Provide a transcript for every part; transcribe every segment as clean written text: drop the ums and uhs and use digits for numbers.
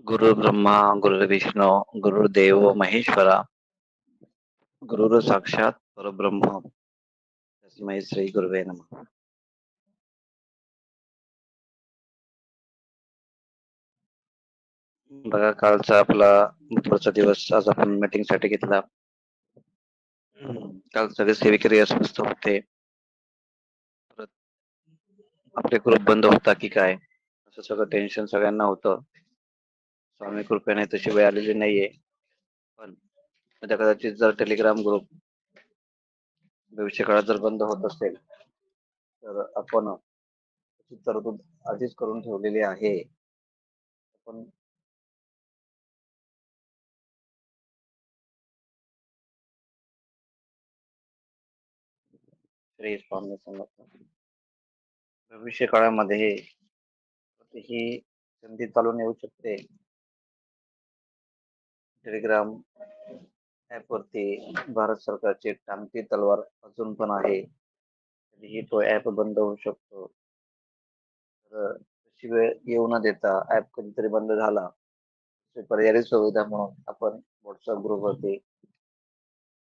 गुरु ब्रह्मा गुरुर्विष्णू गुरुर्देव महेश्वरा गुरुर साक्षात परब्रह्म तस्मै श्री गुरुवे नमः. बघा, कालचा आपला महत्वाचा दिवस आज आपण मीटिंग साठी घेतला. काल सगळे सेवेकरी अस्वस्थ होते. परत आपले ग्रुप बंद होता की काय असं सगळं टेन्शन सगळ्यांना होतं. स्वामी कृपेने तशी वेळ आलेली नाहीये, पण उद्या कदाचित जर टेलिग्राम ग्रुप भविष्य काळात जर बंद होत असेल तर आपण त्याची तरतूद आधीच करून ठेवलेली आहे. आपण श्री स्वामी समर्थ. भविष्य काळामध्ये ही संधी चालून येऊ शकते. टेलिग्राम ऍप वरती भारत सरकारची टांगती तलवार अजून पण आहे. कधीही तो ऍप बंद होऊ शकतो. तर तशी वेळ येऊ न देता ऍप कधीतरी बंद झाला पर्यायी सुविधा म्हणून आपण व्हॉट्सअप ग्रुपवरती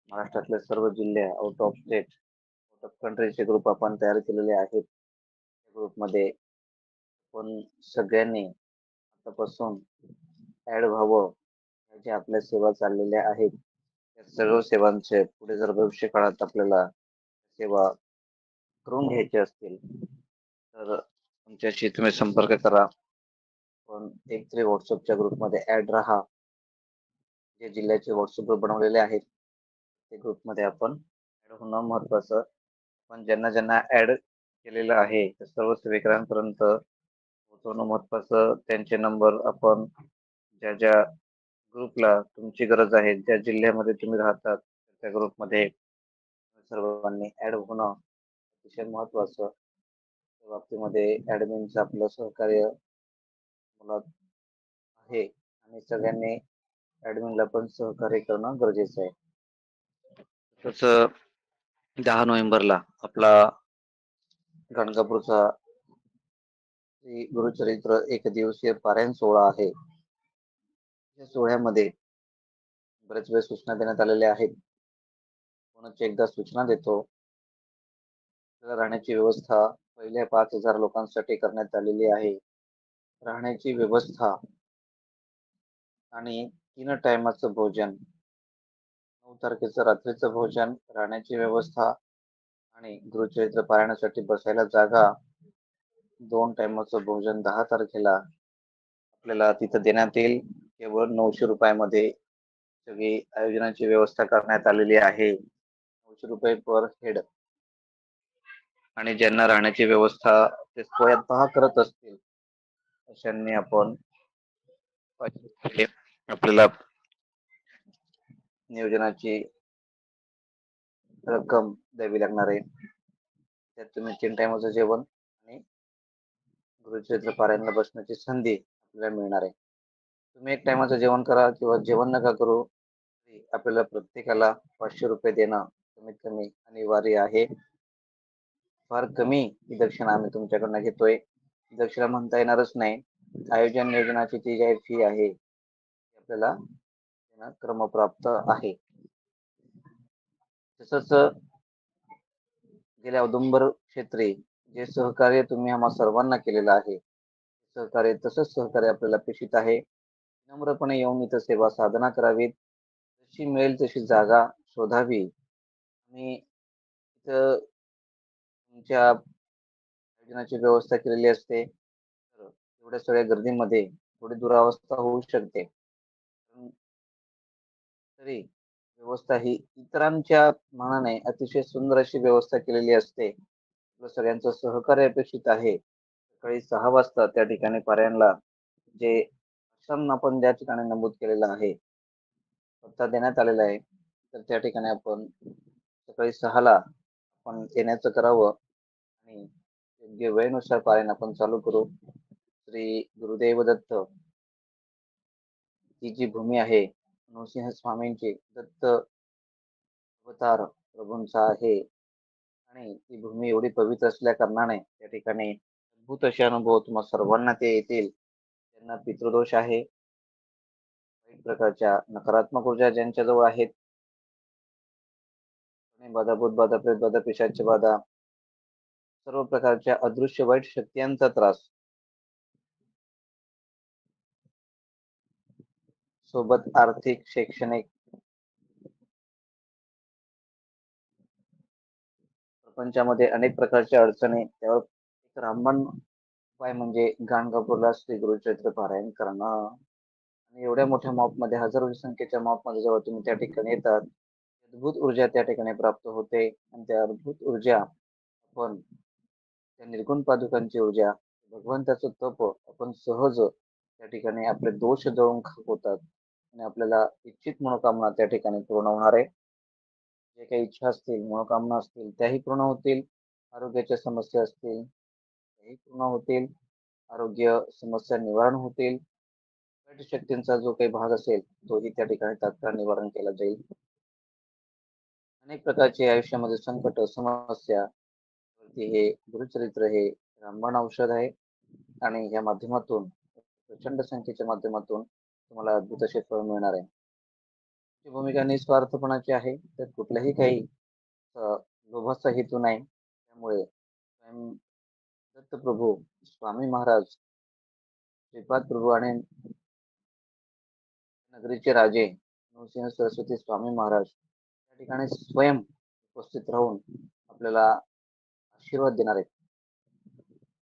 महाराष्ट्रातले सर्व जिल्हे, out of state, out of कंट्रीचे ग्रुप आपण तयार केलेले आहेत. ग्रुपमध्ये आपण सगळ्यांनी आतापासून ऍड व्हावं. ज्या आपल्या सेवा चाललेल्या आहेत त्या सर्व सेवांचे पुढे जर भविष्य काळात आपल्याला सेवा करून घ्यायचे असतील तर आमच्याशी तुम्ही संपर्क करा. पण एक तरी व्हॉट्सअपच्या ग्रुपमध्ये ऍड राहा. जे जिल्ह्याचे व्हॉट्सअप ग्रुप बनवलेले आहेत ते ग्रुपमध्ये आपण ऍड होणं महत्वाचं. पण ज्यांना ज्यांना ऍड केलेलं आहे त्या सर्व सेवेकरांपर्यंत पोहोचवणं महत्वाचं. त्यांचे नंबर आपण ज्या ज्या ग्रुपला तुमची गरज आहे, ज्या जिल्ह्यामध्ये तुम्ही राहतात त्या ग्रुपमध्ये सर्वांनी ऍड होणं अतिशय महत्वाचं. त्या बाबतीमध्ये ऍडमिनचं आपलं सहकार्य मला आहे आणि सगळ्यांनी ऍडमिनला पण सहकार्य करणं गरजेचं आहे. तसं 10 नोव्हेंबरला आपला गाणगापूरचा श्री गुरुचरित्र एक दिवसीय पारायण सोहळा आहे. या सोहळ्यामध्ये बरेच वेळ सूचना देण्यात आलेल्या आहेत. पुन्हा एकदा सूचना देतो. राहण्याची व्यवस्था पहिल्या 5,000 लोकांसाठी करण्यात आलेली आहे. राहण्याची व्यवस्था आणि 3 टायमाचं भोजन, 9 तारखेचं रात्रीचं भोजन, राहण्याची व्यवस्था आणि गुरुचरित्र पारायणासाठी बसायला जागा, 2 टायमाचं भोजन 10 तारखेला आपल्याला तिथं देण्यात येईल. केवळ 900 रुपयामध्ये सगळी आयोजनाची व्यवस्था करण्यात आलेली आहे. 900 रुपये पर हेड. आणि ज्यांना राहण्याची व्यवस्था ते स्वतः करत असतील अशांनी आपण आपल्याला नियोजनाची रक्कम द्यावी लागणार आहे. त्यात तुम्ही 3 टायमाचं जेवण आणि गुरुचरित्र पारायणाला बसण्याची संधी आपल्याला मिळणार आहे. तुम्ही 1 टायमाचं जेवण करा किंवा जेवण नका करू, आपल्याला प्रत्येकाला 500 रुपये देणं कमीत कमी अनिवार्य आहे. फार कमी ही दक्षिणा आम्ही तुमच्याकडनं घेतोय. दक्षिणा म्हणता येणारच नाही. आयोजन नियोजनाची ती जी फी आहे आपल्याला क्रमप्राप्त आहे. तसंच गेल्या औदुंबर क्षेत्री जे सहकार्य तुम्ही आम्हा सर्वांना केलेलं आहे सहकार्य, तसंच सहकार्य आपल्याला अपेक्षित आहे. नम्रपणे येऊन इथं सेवा साधना करावीत. जशी मिळेल तशी जागा शोधावी आणि इथं तुमच्या आयोजनाची व्यवस्था केलेली असते. तर एवढ्या सगळ्या गर्दीमध्ये थोडी दुरावस्था होऊ शकते. तरी व्यवस्था ही इतरांच्या मानाने अतिशय सुंदर अशी व्यवस्था केलेली असते. आपलं सगळ्यांचं सहकार्य अपेक्षित आहे. सकाळी 6 वाजता त्या ठिकाणी पारायणला जे आश्रम आपण ज्या ठिकाणी नमूद केलेलं आहे पत्ता देण्यात आलेला आहे, तर त्या ठिकाणी आपण सकाळी 6 ला आपण येण्याचं करावं आणि योग्य वेळेनुसार पारायण आपण चालू करू. श्री गुरुदेव दत्त ही जी भूमी आहे नृसिंह स्वामींची दत्त अवतार प्रभूंचा आहे आणि ती भूमी एवढी पवित्र असल्या कारणाने त्या ठिकाणी अद्भुत असे अनुभव तुम्हा सर्वांना ते येतील. त्यांना पितृदोष आहे, एक प्रकारच्या नकारात्मक ऊर्जा ज्यांच्याजवळ आहेत, बाधा, भूतबाधा, प्रेतबाधा, पिशाच बाधा, सर्व प्रकारच्या अदृश्य वाईट शक्तींचा त्रास, सोबत आर्थिक, शैक्षणिक, प्रपंचामध्ये अनेक प्रकारच्या अडचणी, त्यावर एक रामबाण उपाय म्हणजे गाणगापूरला श्री गुरुचरित्र पारायण करणं. आणि एवढ्या मोठ्या मध्ये हजारो संख्येच्या मध्ये जेव्हा तुम्ही त्या ठिकाणी येतात, अद्भुत ऊर्जा त्या ठिकाणी प्राप्त होते. आणि त्या अद्भुत ऊर्जा आपण, त्या निर्गुण पादुकांची ऊर्जा, भगवंताचं तप आपण सहज त्या ठिकाणी आपले दोष जळून होतात. आणि आपल्याला इच्छित मनोकामना त्या ठिकाणी पूर्ण होणार आहे. जे काही इच्छा असतील, मनोकामना असतील, त्याही पूर्ण होतील. आरोग्याच्या समस्या असतील, त्याही पूर्ण होतील. आरोग्य समस्या निवारण होतील. वाईट शक्तींचा जो काही भाग असेल, तोही त्या ठिकाणी तात्काळ निवारण केला जाईल. अनेक प्रकारचे आयुष्यामध्ये संकट, समस्या वरती हे गुरुचरित्र हे रामबाण औषध आहे. आणि या माध्यमातून, प्रचंड संख्येच्या माध्यमातून तुम्हाला अद्भुत असे फळ मिळणार आहे. ती भूमिका निस्वार्थपणाची आहे, त्यात कुठल्याही काही लोभाचा हेतू नाही. त्यामुळे स्वयं दत्तप्रभू स्वामी महाराज, श्रीपाद प्रभू आणि नगरीचे राजे नरसिंह सरस्वती स्वामी महाराज त्या ठिकाणी स्वयं उपस्थित राहून आपल्याला आशीर्वाद देणार आहेत.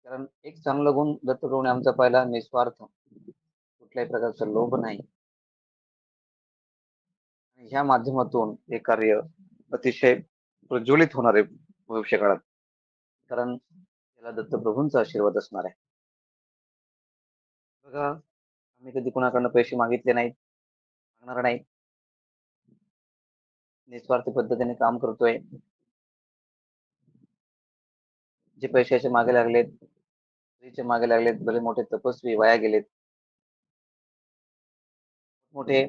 कारण एक चांगला गुण दत्तप्रभूने आमचा पाहिला, निस्वार्थ, कुठल्याही प्रकारचा लोभ नाही. आणि ह्या माध्यमातून हे कार्य अतिशय प्रज्वलित होणार आहे भविष्य काळात. कारण त्याला दत्तप्रभूंचा आशीर्वाद असणार आहे. बघा, आम्ही कधी कोणाकडनं पैसे मागितले नाहीत, मागणार नाही. निस्वार्थ पद्धतीने काम करतोय. जे पैशाचे मागे लागलेत, स्त्रीचे मागे लागलेत, भले मोठे तपस्वी वाया गेलेत, मोठे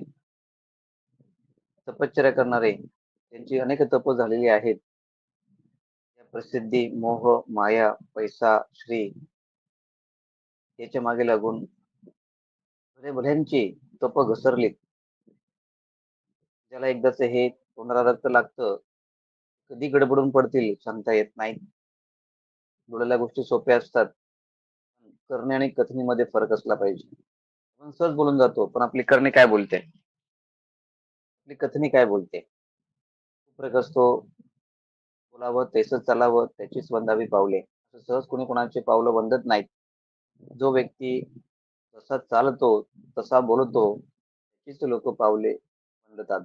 तपश्चर्या करणारे, त्यांची अनेक तप झालेली आहेत. या प्रसिद्धी, मोह, माया, पैसा, श्री याच्या मागे लागून भले भल्यांची तप घसरलीत. ज्याला एकदाच हे तोंडाला रक्त लागतं, कधी गडबडून पडतील सांगता येत नाही. बोलायला गोष्टी सोप्या असतात, करणे आणि कथनीमध्ये फरक असला पाहिजे. आपण सहज बोलून जातो, पण आपली करणे काय बोलते, आपली कथनी काय बोलते. फरक असतो. बोलावं तेच चालावं, त्याचीच वंदावी पावले. असं सहज कोणी कोणाचे पावलं वंदत नाहीत. जो व्यक्ती जसा चालतो, तसा बोलतो, त्याचीच लोक पावले वंदतात.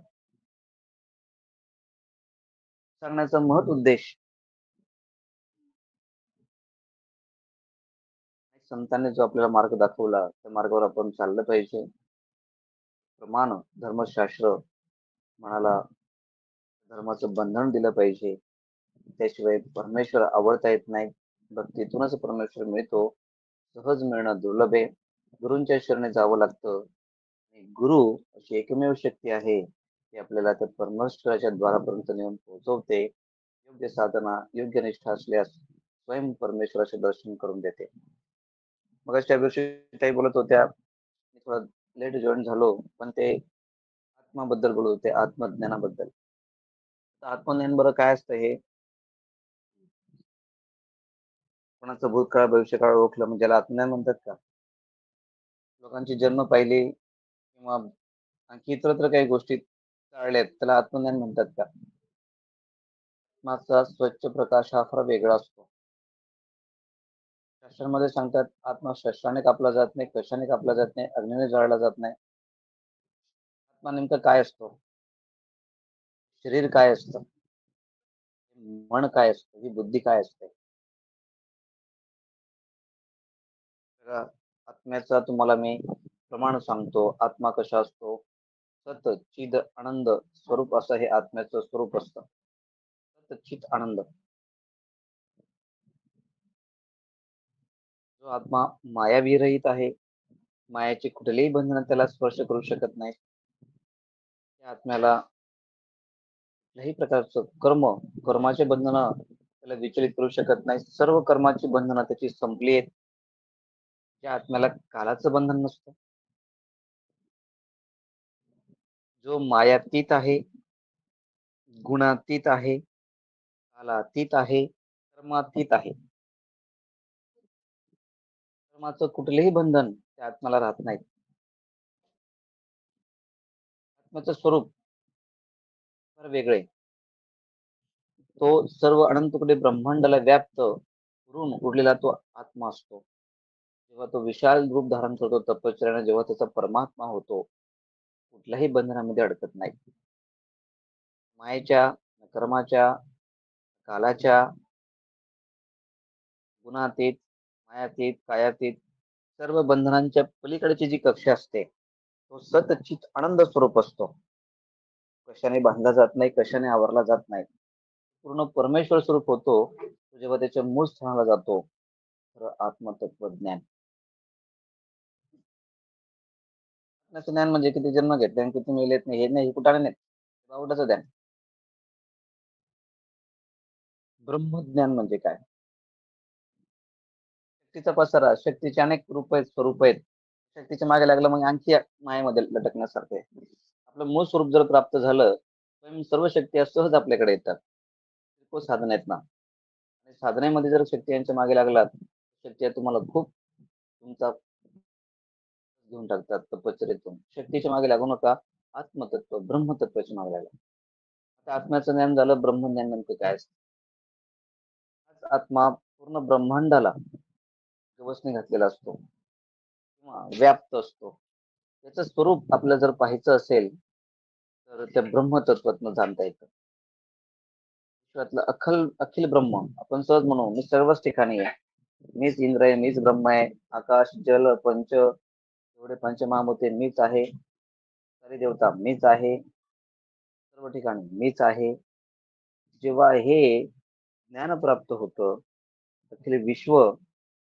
सांगण्याचा महत् उद्देश, संतांनी जो आपल्याला मार्ग दाखवला, त्या मार्गावर आपण चाललं पाहिजे. प्रमाण, धर्मशास्त्र म्हणाला, धर्माचं बंधन दिलं पाहिजे. त्याशिवाय परमेश्वर आवडता येत नाही. भक्तीतूनच परमेश्वर मिळतो. सहज मिळणं दुर्लभ आहे. गुरूंच्या शरणी जावं लागतं. आणि गुरु अशी एकमेव शक्ती आहे, की आपल्याला त्या परमेश्वराच्या द्वारापर्यंत नेऊन पोहोचवते. योग्य साधना, योग्य निष्ठा असल्यास स्वयं परमेश्वराचे दर्शन करून देते. मग त्या दिवशी काही बोलत होत्या, मी थोडा लेट जॉईन झालो, पण ते आत्माबद्दल बोलत होते, आत्मज्ञानाबद्दल. आत्मज्ञान बरं काय असतं हे, कोणाचं भूतकाळ भविष्यकाळ ओळखलं म्हणजे त्याला आत्मज्ञान म्हणतात का? लोकांची जन्म पाहिली किंवा आणखी इतरत्र काही गोष्टी टाळल्यात, त्याला आत्मज्ञान म्हणतात का? आत्माचा स्वच्छ प्रकाश हा फार वेगळा असतो. शास्त्रांमध्ये सांगतात, आत्मा शस्त्राने कापला जात नाही, कशाने कापला जात नाही, अग्नीने जाळला जात नाही. आत्मा नेमका काय असतो? शरीर काय असतं? मन काय असतं? ही बुद्धी काय असते? तर आत्म्याचा तुम्हाला मी प्रमाण सांगतो. आत्मा कशा असतो? सत चिद आनंद स्वरूप असं हे आत्म्याचं स्वरूप असतं. सत चित आनंद. जो आत्मा मायाविरहित आहे, मायाचे कुठलेही बंधन त्याला स्पर्श करू शकत नाही. त्या आत्म्याला कुठल्याही प्रकारचं कर्माचे बंधन त्याला विचलित करू शकत नाही. सर्व कर्माची बंधनं त्याची संपली आहेत. त्या आत्म्याला कालाचं बंधन नसतं. जो मायातीत आहे, गुणातीत आहे, कालातीत आहे, कर्मातीत आहे. कर्माचं कुठलेही बंधन त्या आत्म्याला राहत नाही. आत्म्याचं स्वरूप फार वेगळे. तो सर्व अनंतकोटी ब्रह्मांडाला व्याप्त करून उरलेला तो आत्मा असतो. जेव्हा तो विशाल रूप धारण करतो तपश्चर्याने, जेव्हा त्याचा परमात्मा होतो, कुठल्याही बंधनामध्ये अडकत नाही. मायेच्या, कर्माच्या, कालाच्या, गुणातीत, मायातीत, कायातीत सर्व बंधनांच्या पलीकडची जी कक्षा असते, तो सतचित आनंद स्वरूप असतो. कशाने बांधला जात नाही, कशाने आवरला जात नाही. पूर्ण परमेश्वर स्वरूप होतो तो जेव्हा त्याच्या मूळ स्थानाला जातो. तर आत्मतत्वज्ञान, आत्म्याचं ज्ञान म्हणजे किती जन्म घेतले आणि किती मेलेत नाही हे नाही, हे कुठाने नाही, बावटाचं ज्ञान. ब्रह्मज्ञान म्हणजे काय? शक्तीचा पसारा, शक्तीचे अनेक रूप आहेत, स्वरूप आहेत. शक्तीच्या मागे लागलं मग आणखी मायेमध्ये लटकण्यासारखं आहे. आपलं मूळ स्वरूप जर प्राप्त झालं तर सर्व शक्ती सहज आपल्याकडे येतात. खूप साधन आहेत ना. आणि साधनेमध्ये जर शक्ती यांच्या मागे लागलात, शक्ती तुम्हाला खूप तुमचा घेऊन टाकतात तपश्चर्येतून. शक्तीच्या मागे लागू नका, आत्मतत्व, ब्रह्मतत्वाच्या मागे लागला. आता आत्म्याचं ज्ञान झालं, ब्रह्मज्ञान नेमकं काय असतं? हाच आत्मा पूर्ण ब्रह्मांडाला गवसणी घातलेला असतो किंवा व्याप्त असतो. त्याचं स्वरूप आपल्याला जर पाहायचं असेल तर त्या ब्रह्मतत्वातनं जाणता येतं. विश्वातलं अखिल ब्रह्म आपण सहज म्हणू, मी सर्वच ठिकाणी आहे. मीच इंद्र आहे, मीच ब्रह्म आहे. आकाश, जल, पंच एवढे पंचमहाभूते मीच आहे. सारी देवता मीच आहे. सर्व ठिकाणी मीच आहे. जेव्हा हे ज्ञान प्राप्त होतं, अखिल विश्व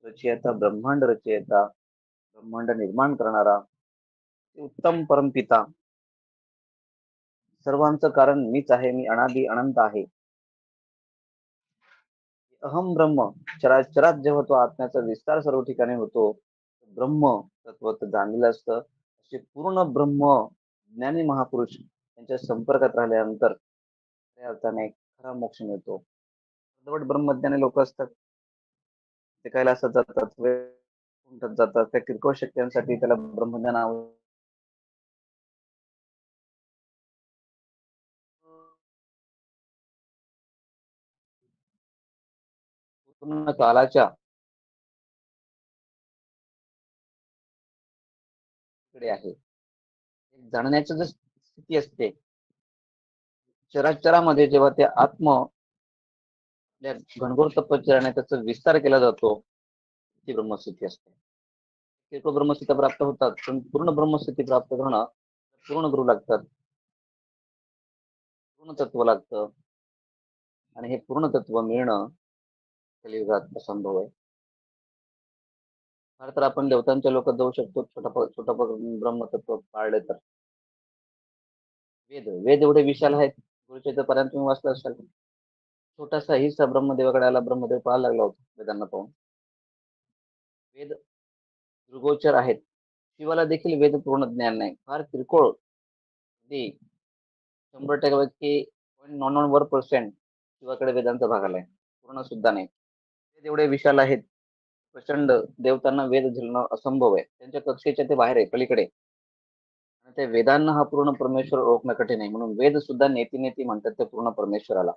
रचयिता, ब्रह्मांड रचयिता, ब्रह्मांड निर्माण करणारा उत्तम परमपिता, सर्वांचं कारण मीच आहे, मी अनादि अनंत आहे. अहम ब्रह्म चराचरात जेव्हा तो आत्म्याचा विस्तार सर्व ठिकाणी होतो, ब्रह्म तत्व जाणलेलं असतं. असे पूर्ण ब्रह्म ज्ञानी महापुरुष यांच्या संपर्कात राहिल्यानंतर त्या अर्थाने खरा मोक्ष मिळतो. अर्धवट ब्रह्मज्ञानी लोक असतात, ते कैलासात जातात, वैकुंठात जातात, त्या किरकोळ शक्तींसाठी त्याला ब्रह्मज्ञान पूर्ण कालाच्या कडे आहे. एक जाणण्याची जर स्थिती असते, चराचरामध्ये जेव्हा ते आत्म आपल्या घनघोर तपश्चर्याने त्याचा विस्तार केला जातो, ती ब्रह्मस्थिती असते. किरकोळ ब्रह्मस्थिती प्राप्त होतात, पण पूर्ण ब्रह्मस्थिती प्राप्त करणं पूर्ण गुरु लागतात, पूर्ण तत्व लागतं. आणि हे पूर्ण तत्व मिळणं कलियुगात असंभव आहे. खरं तर आपण देवतांच्या लोकात जाऊ शकतो, छोटा ब्रह्मतत्व पाळले तर. वेद वेद एवढे विशाल आहेत, गुरुचरित्रपर्यंत तुम्ही वाचला असाल. छोटासा हिस्सा ब्रह्मदेवाकडे आला, ब्रह्मदेव पाहायला लागला होता वेदांना पाहून. वेद दृगोचर आहेत. शिवाला देखील वेद पूर्ण ज्ञान नाही, फार किरकोळ, अगदी 100% शिवाकडे वेदांचा भाग आलाय, पूर्ण सुद्धा नाही. वेद एवढे विशाल आहेत, प्रचंड. देवतांना वेद झेलणं असंभव आहे, त्यांच्या कक्षेच्या ते बाहेर आहे, पलीकडे. आणि त्या वेदांना हा पूर्ण परमेश्वर ओळखणं कठीण आहे, म्हणून वेद सुद्धा नेती नेती म्हणतात ते पूर्ण परमेश्वराला.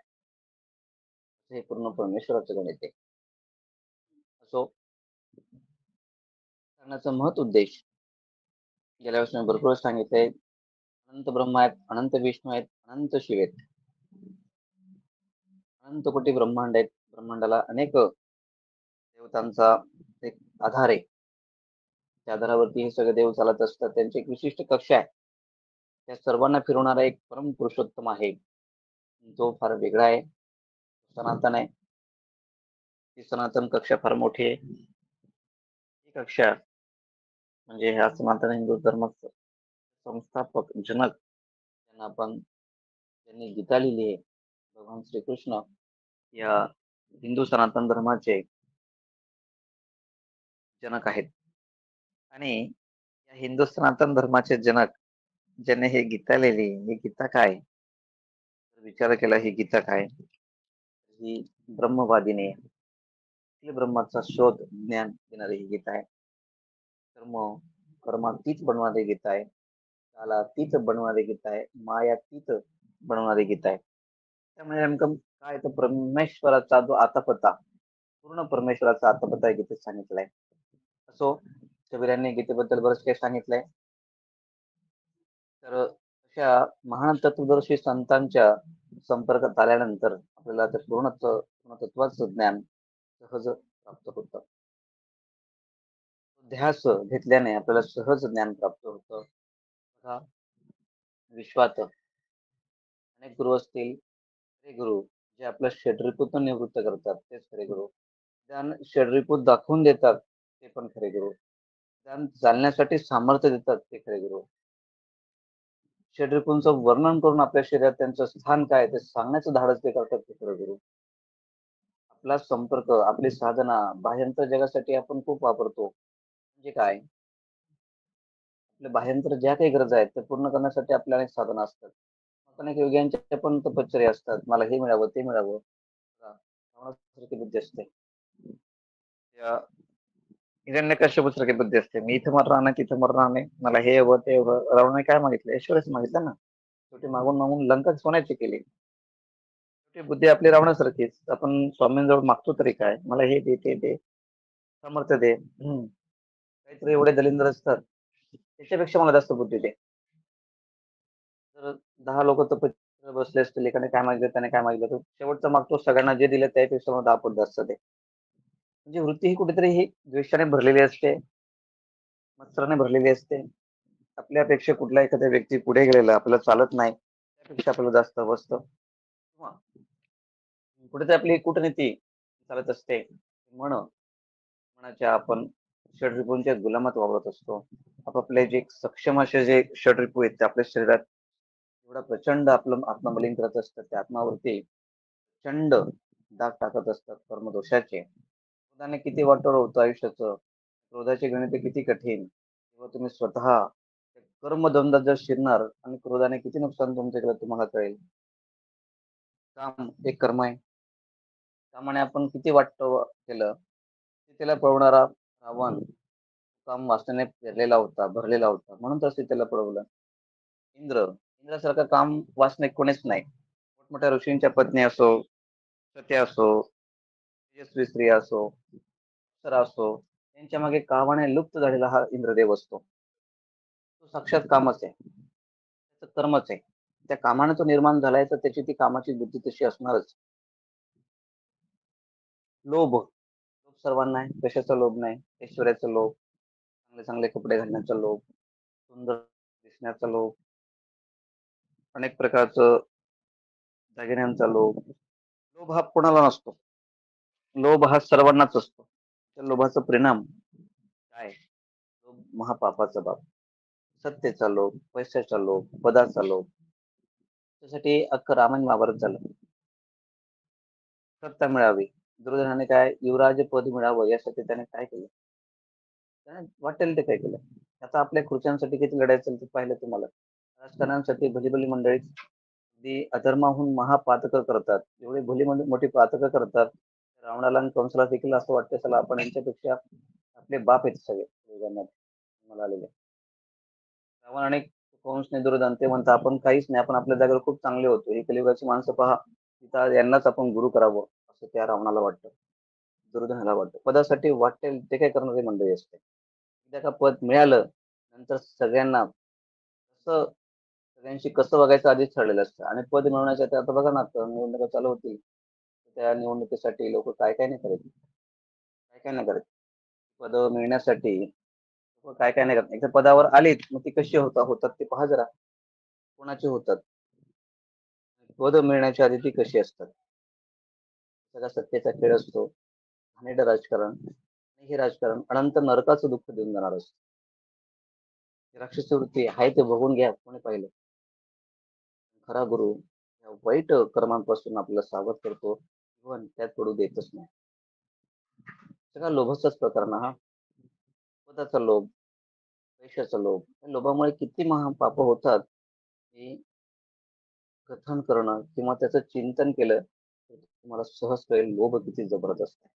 हे पूर्ण परमेश्वराचं गणित आहे. असो, करण्याचा महत् उद्देश गेल्या वर्षी मी भरपूर सांगितलंय. अनंत ब्रह्म आहेत, अनंत विष्णू आहेत, अनंत शिव आहेत, अनंत कोटी ब्रह्मांड आहेत. ब्रह्मांडाला अनेक देवतांचा एक आधार आहे. त्या आधारावरती हे सगळे देव चालत असतात. त्यांची एक विशिष्ट कक्षा आहे, त्या सर्वांना फिरवणारा एक परम पुरुषोत्तम आहे, जो फार वेगळा आहे, सनातन आहे. ती सनातन कक्षा फार मोठी आहे. ही कक्षा म्हणजे ह्या सनातन हिंदू धर्माचं संस्थापक, जनक, त्यांना आपण, त्यांनी गीता लिहिली आहे, भगवान श्रीकृष्ण या हिंदू सनातन धर्माचे जनक आहेत. आणि या हिंदू सनातन धर्माचे जनक ज्याने हे गीता लिहिली, ही गीता काय? तर विचार केला ही गीता काय? ही ब्रह्मवादिनी आहे. आपल्या ब्रह्माचा शोध, ज्ञान देणारी ही गीता आहे. कर्म कर्मातीत बनवणारी गीता आहे. कालातीत बनवणारी गीता आहे. मायातीत बनवणारी गीता आहे. त्यामुळे नेमकं काय तर परमेश्वराचा जो आतापता, पूर्ण परमेश्वराचा आतापता गीतेत सांगितलाय. असो, कबीरांनी गीतेबद्दल बरंच काही सांगितलंय. तर अशा महान तत्वदर्शी संतांच्या संपर्कात आल्यानंतर आपल्याला ते पूर्णत्वाचं ज्ञान सहज प्राप्त होतं. ध्यास घेतल्याने आपल्याला सहज ज्ञान प्राप्त होतं. बघा, विश्वात अनेक गुरु असतील. खरे गुरु जे आपलं षड्रिपूतून निवृत्त करतात तेच खरे गुरु. ज्ञान षड्रिपूत दाखवून देतात ते पण खरे गुरु. ज्ञान चालण्यासाठी सामर्थ्य देतात ते खरे गुरु. षड्रिपूंचं वर्णन करून आपल्या शरीरात त्यांचं स्थान काय आहे ते सांगण्याचं धाडस ते करतात ते खरे गुरु. आपला संपर्क, आपली साधना बाह्यंतर जगासाठी आपण खूप वापरतो. म्हणजे काय? आपल्या बाह्यंतर ज्या काही गरजा आहेत त्या पूर्ण करण्यासाठी आपल्याला अनेक साधनं असतात. अनेक योग्यांच्या पण तपश्चर्या असतात. मला हे मिळावं, ते मिळावं. रावणासारखी बुद्धी असते. त्या हिरण्यकश्यपूसारखी बुद्धी असते. मी इथं मरणार नाही, तिथं मरणार नाही. मला हे हवं, ते हवं. रावणाने काय मागितलं? ऐश्वर्यच मागितलं ना. शेवटी मागून मागून लंका सोन्याची केली. शेवटी बुद्धी आपली रावणासारखीच. आपण स्वामींजवळ मागतो तरी काय? मला हे दे, ते दे, सामर्थ्य दे. काहीतरी एवढे दलिंद्र असतात. त्याच्यापेक्षा मला जास्त बुद्धी दे. तर 10 लोक तर बसले असतील, एकाने काय मागितलं, त्याने काय मागितलं, तर शेवटचं मागतो सगळ्यांना जे दिलं त्यापेक्षा मला 10 पट जास्त दे. म्हणजे वृत्ती ही कुठेतरी ही द्वेषाने भरलेली असते, मत्सराने भरलेली असते. आपल्यापेक्षा कुठला एखाद्या व्यक्ती पुढे गेलेला आपल्याला चालत नाही, त्यापेक्षा आपल्याला जास्त बसतं. किंवा कुठेतरी आपली कूटनीती चालत असते. मनाच्या आपण षड्रिपूंच्या गुलामात वावरत असतो. आपापले जे सक्षम असे जे षड्रिपू आहेत ते आपल्या शरीरात एवढा प्रचंड आपलं आत्मबलीन करत असतात. त्या आत्मावरती प्रचंड दाग टाकत असतात कर्मदोषाचे. क्रोधाने किती वाटोळ होतं आयुष्याचं, क्रोधाचे गणित किती कठीण. तेव्हा तुम्ही स्वतः कर्मद्वंद्वात जर शिरणार आणि क्रोधाने किती नुकसान तुमच्याकडे तुम्हाला कळेल. काम एक कर्म आहे. कामाने आपण किती वाटतं केलं, त्याला पळवणारा रावण काम वासनेने पेरलेला होता, भरलेला होता. म्हणून तर सीतेला पळवलं. इंद्रासारखं काम वासनिक कोणीच नाही. मोठमोठ्या ऋषींच्या पत्नी असो, सत्या असो, तेजस्वी स्त्रिया असो, अप्सरा असो, त्यांच्या मागे कामाने लुप्त झालेला हा इंद्रदेव असतो. तो साक्षात कामच आहे. त्याचं कर्मच आहे. त्या कामाने तो निर्माण झालाय तर त्याची ती कामाची बुद्धी तशी असणारच. लोभ लोभ सर्वांना आहे. कशाचा लोभ नाही? ऐश्वर्याचा लोभ, चांगले चांगले कपडे घालण्याचा लोभ, सुंदर दिसण्याचा लोभ, अनेक प्रकारचं दागिन्यांचा लोभ. लोभ हा कोणाला नसतो. लोभ हा सर्वांनाच असतो. त्या लोभाचा परिणाम काय? लोभ महापापाचा बाप. सत्तेचा लोभ, पैशाचा लोभ, पदाचा लोभ. त्यासाठी अख्खं रामायण महाभारत झालं. सत्ता मिळावी. दुर्योधनाने काय युवराज पद मिळावं यासाठी त्याने काय केलं? त्याने वाटेल ते काय केलं. आता आपल्या खुर्च्यांसाठी किती लढाई चालते पाहिलं तुम्हाला. राजकारणासाठी भली भली मंडळी अगदी अधर्माहून महापातक करतात. एवढी भली मोठी पातकं करतात. रावणाला आणि कंसाला देखील असं वाटतं चला आपण यांच्यापेक्षा आपले बाप आहेत सगळे जगामध्ये मला आलेले. रावण आणि कंस नाही दुर्योधन ते म्हणतात आपण काहीच नाही, आपण आपल्या जागेवर खूप चांगले होतो. ही कलियुगाची माणसं पहा, तिथं यांनाच आपण गुरु करावं असं त्या रावणाला वाटतं. दुर्योधनाला वाटतं. पदासाठी वाटेल ते काय करणारी मंडळी असते. एकदा का पद मिळालं, नंतर सगळ्यांना कसं सगळ्यांशी कसं वागायचं आधीच ठरलेलं असतं. आणि पद मिळवण्याच्या त्या आता बघा ना, आता निवडणुका चालू होतील. त्या निवडणुकीसाठी लोक काय काय नाही करत. काय काय नाही करत. पद मिळण्यासाठी लोक काय काय नाही करत. एकदा पदावर आलीत मग ती कशी होतात ते पहा जरा. कोणाची होतात. पद मिळण्याच्या आधी ती कशी असतात. सगळा सत्तेचा खेळ असतो. घाणेरडं राजकारण. आणि हे राजकारण अनंत नरकाचं दुःख देऊन जाणार असतं. राक्षसी वृत्ती आहे ते बघून घ्या कोणी पाहिलं. खरा गुरु या वाईट कर्मांपासून आपल्याला सावध करतो किंवा त्यात पडू देतच नाही. सगळा लोभाचाच प्रकार ना हा. पदाचा लोभ. पैशाचा लोभ. या लोभामुळे किती महापाप होतात, हे कथन करणं किंवा त्याचं चिंतन केलं, तर तुम्हाला सहज कळेल लोभ किती जबरदस्त आहे.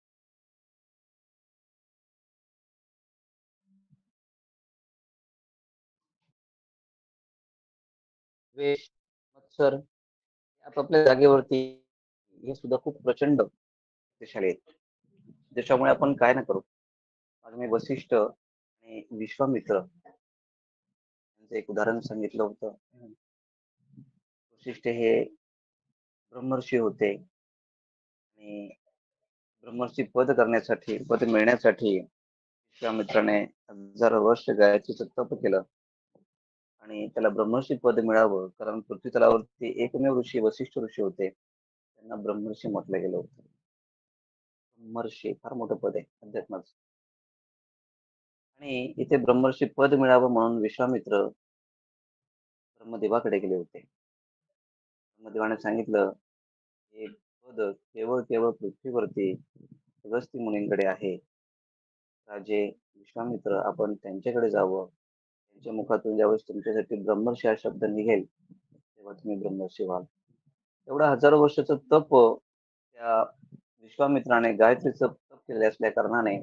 द्वेष, मत्सर हे आपापल्या जागेवरती हे सुद्धा खूप प्रचंड शक्तिशाली आहेत. ज्याच्यामुळे आपण काय ना करू. आज मी वसिष्ठ आणि विश्वामित्र यांचं एक उदाहरण सांगितलं होतं. वशिष्ठ हे ब्रह्मर्षी होते आणि ब्रह्मर्षी पद करण्यासाठी, पद मिळण्यासाठी विश्वामित्राने हजारो वर्ष गायत्रीचं तप केलं आणि त्याला ब्रह्मर्षी पद मिळावं, कारण पृथ्वी तलावरती एकमेव ऋषी वसिष्ठ ऋषी होते. त्यांना ब्रह्मर्षी म्हटलं गेलं होतं. ब्रह्मर्षी फार मोठं पद आहे अध्यात्माचं. आणि इथे ब्रह्मर्षी पद मिळावं म्हणून विश्वामित्र ब्रह्मदेवाकडे गेले होते. ब्रह्मदेवाने सांगितलं, हे पद केवळ केवळ पृथ्वीवरती अगस्त्य मुनींकडे आहे. राजे विश्वामित्र, आपण त्यांच्याकडे जावं. त्यांच्या मुखातून ज्यावेळेस तुमच्यासाठी ब्रह्मर्षी हा शब्द निघेल, तेव्हा तुम्ही ब्रह्मर्षी व्हाल. एवढं हजारो वर्षाचं तप त्या विश्वामित्राने गायत्रीचं तप केले असल्या कारणाने,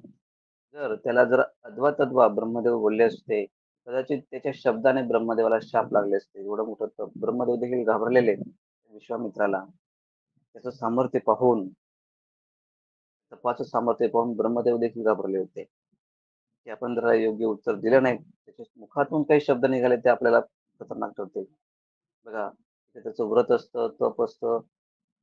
जर त्याला अथवा तद्वा ब्रह्मदेव बोलले असते, कदाचित त्याच्या शब्दाने ब्रह्मदेवाला शाप लागले असते. एवढं मोठं तप. ब्रह्मदेव देखील घाबरलेले विश्वामित्राला. त्याचं सामर्थ्य पाहून, तपाचं सामर्थ्य पाहून ब्रह्मदेव देखील घाबरले होते, की आपण जर योग्य उत्तर दिलं नाही, त्याच्या मुखातून काही शब्द निघाले ते आपल्याला खतरनाक ठरतील. बघा, तिथे त्याचं व्रत असतं, तप असतं.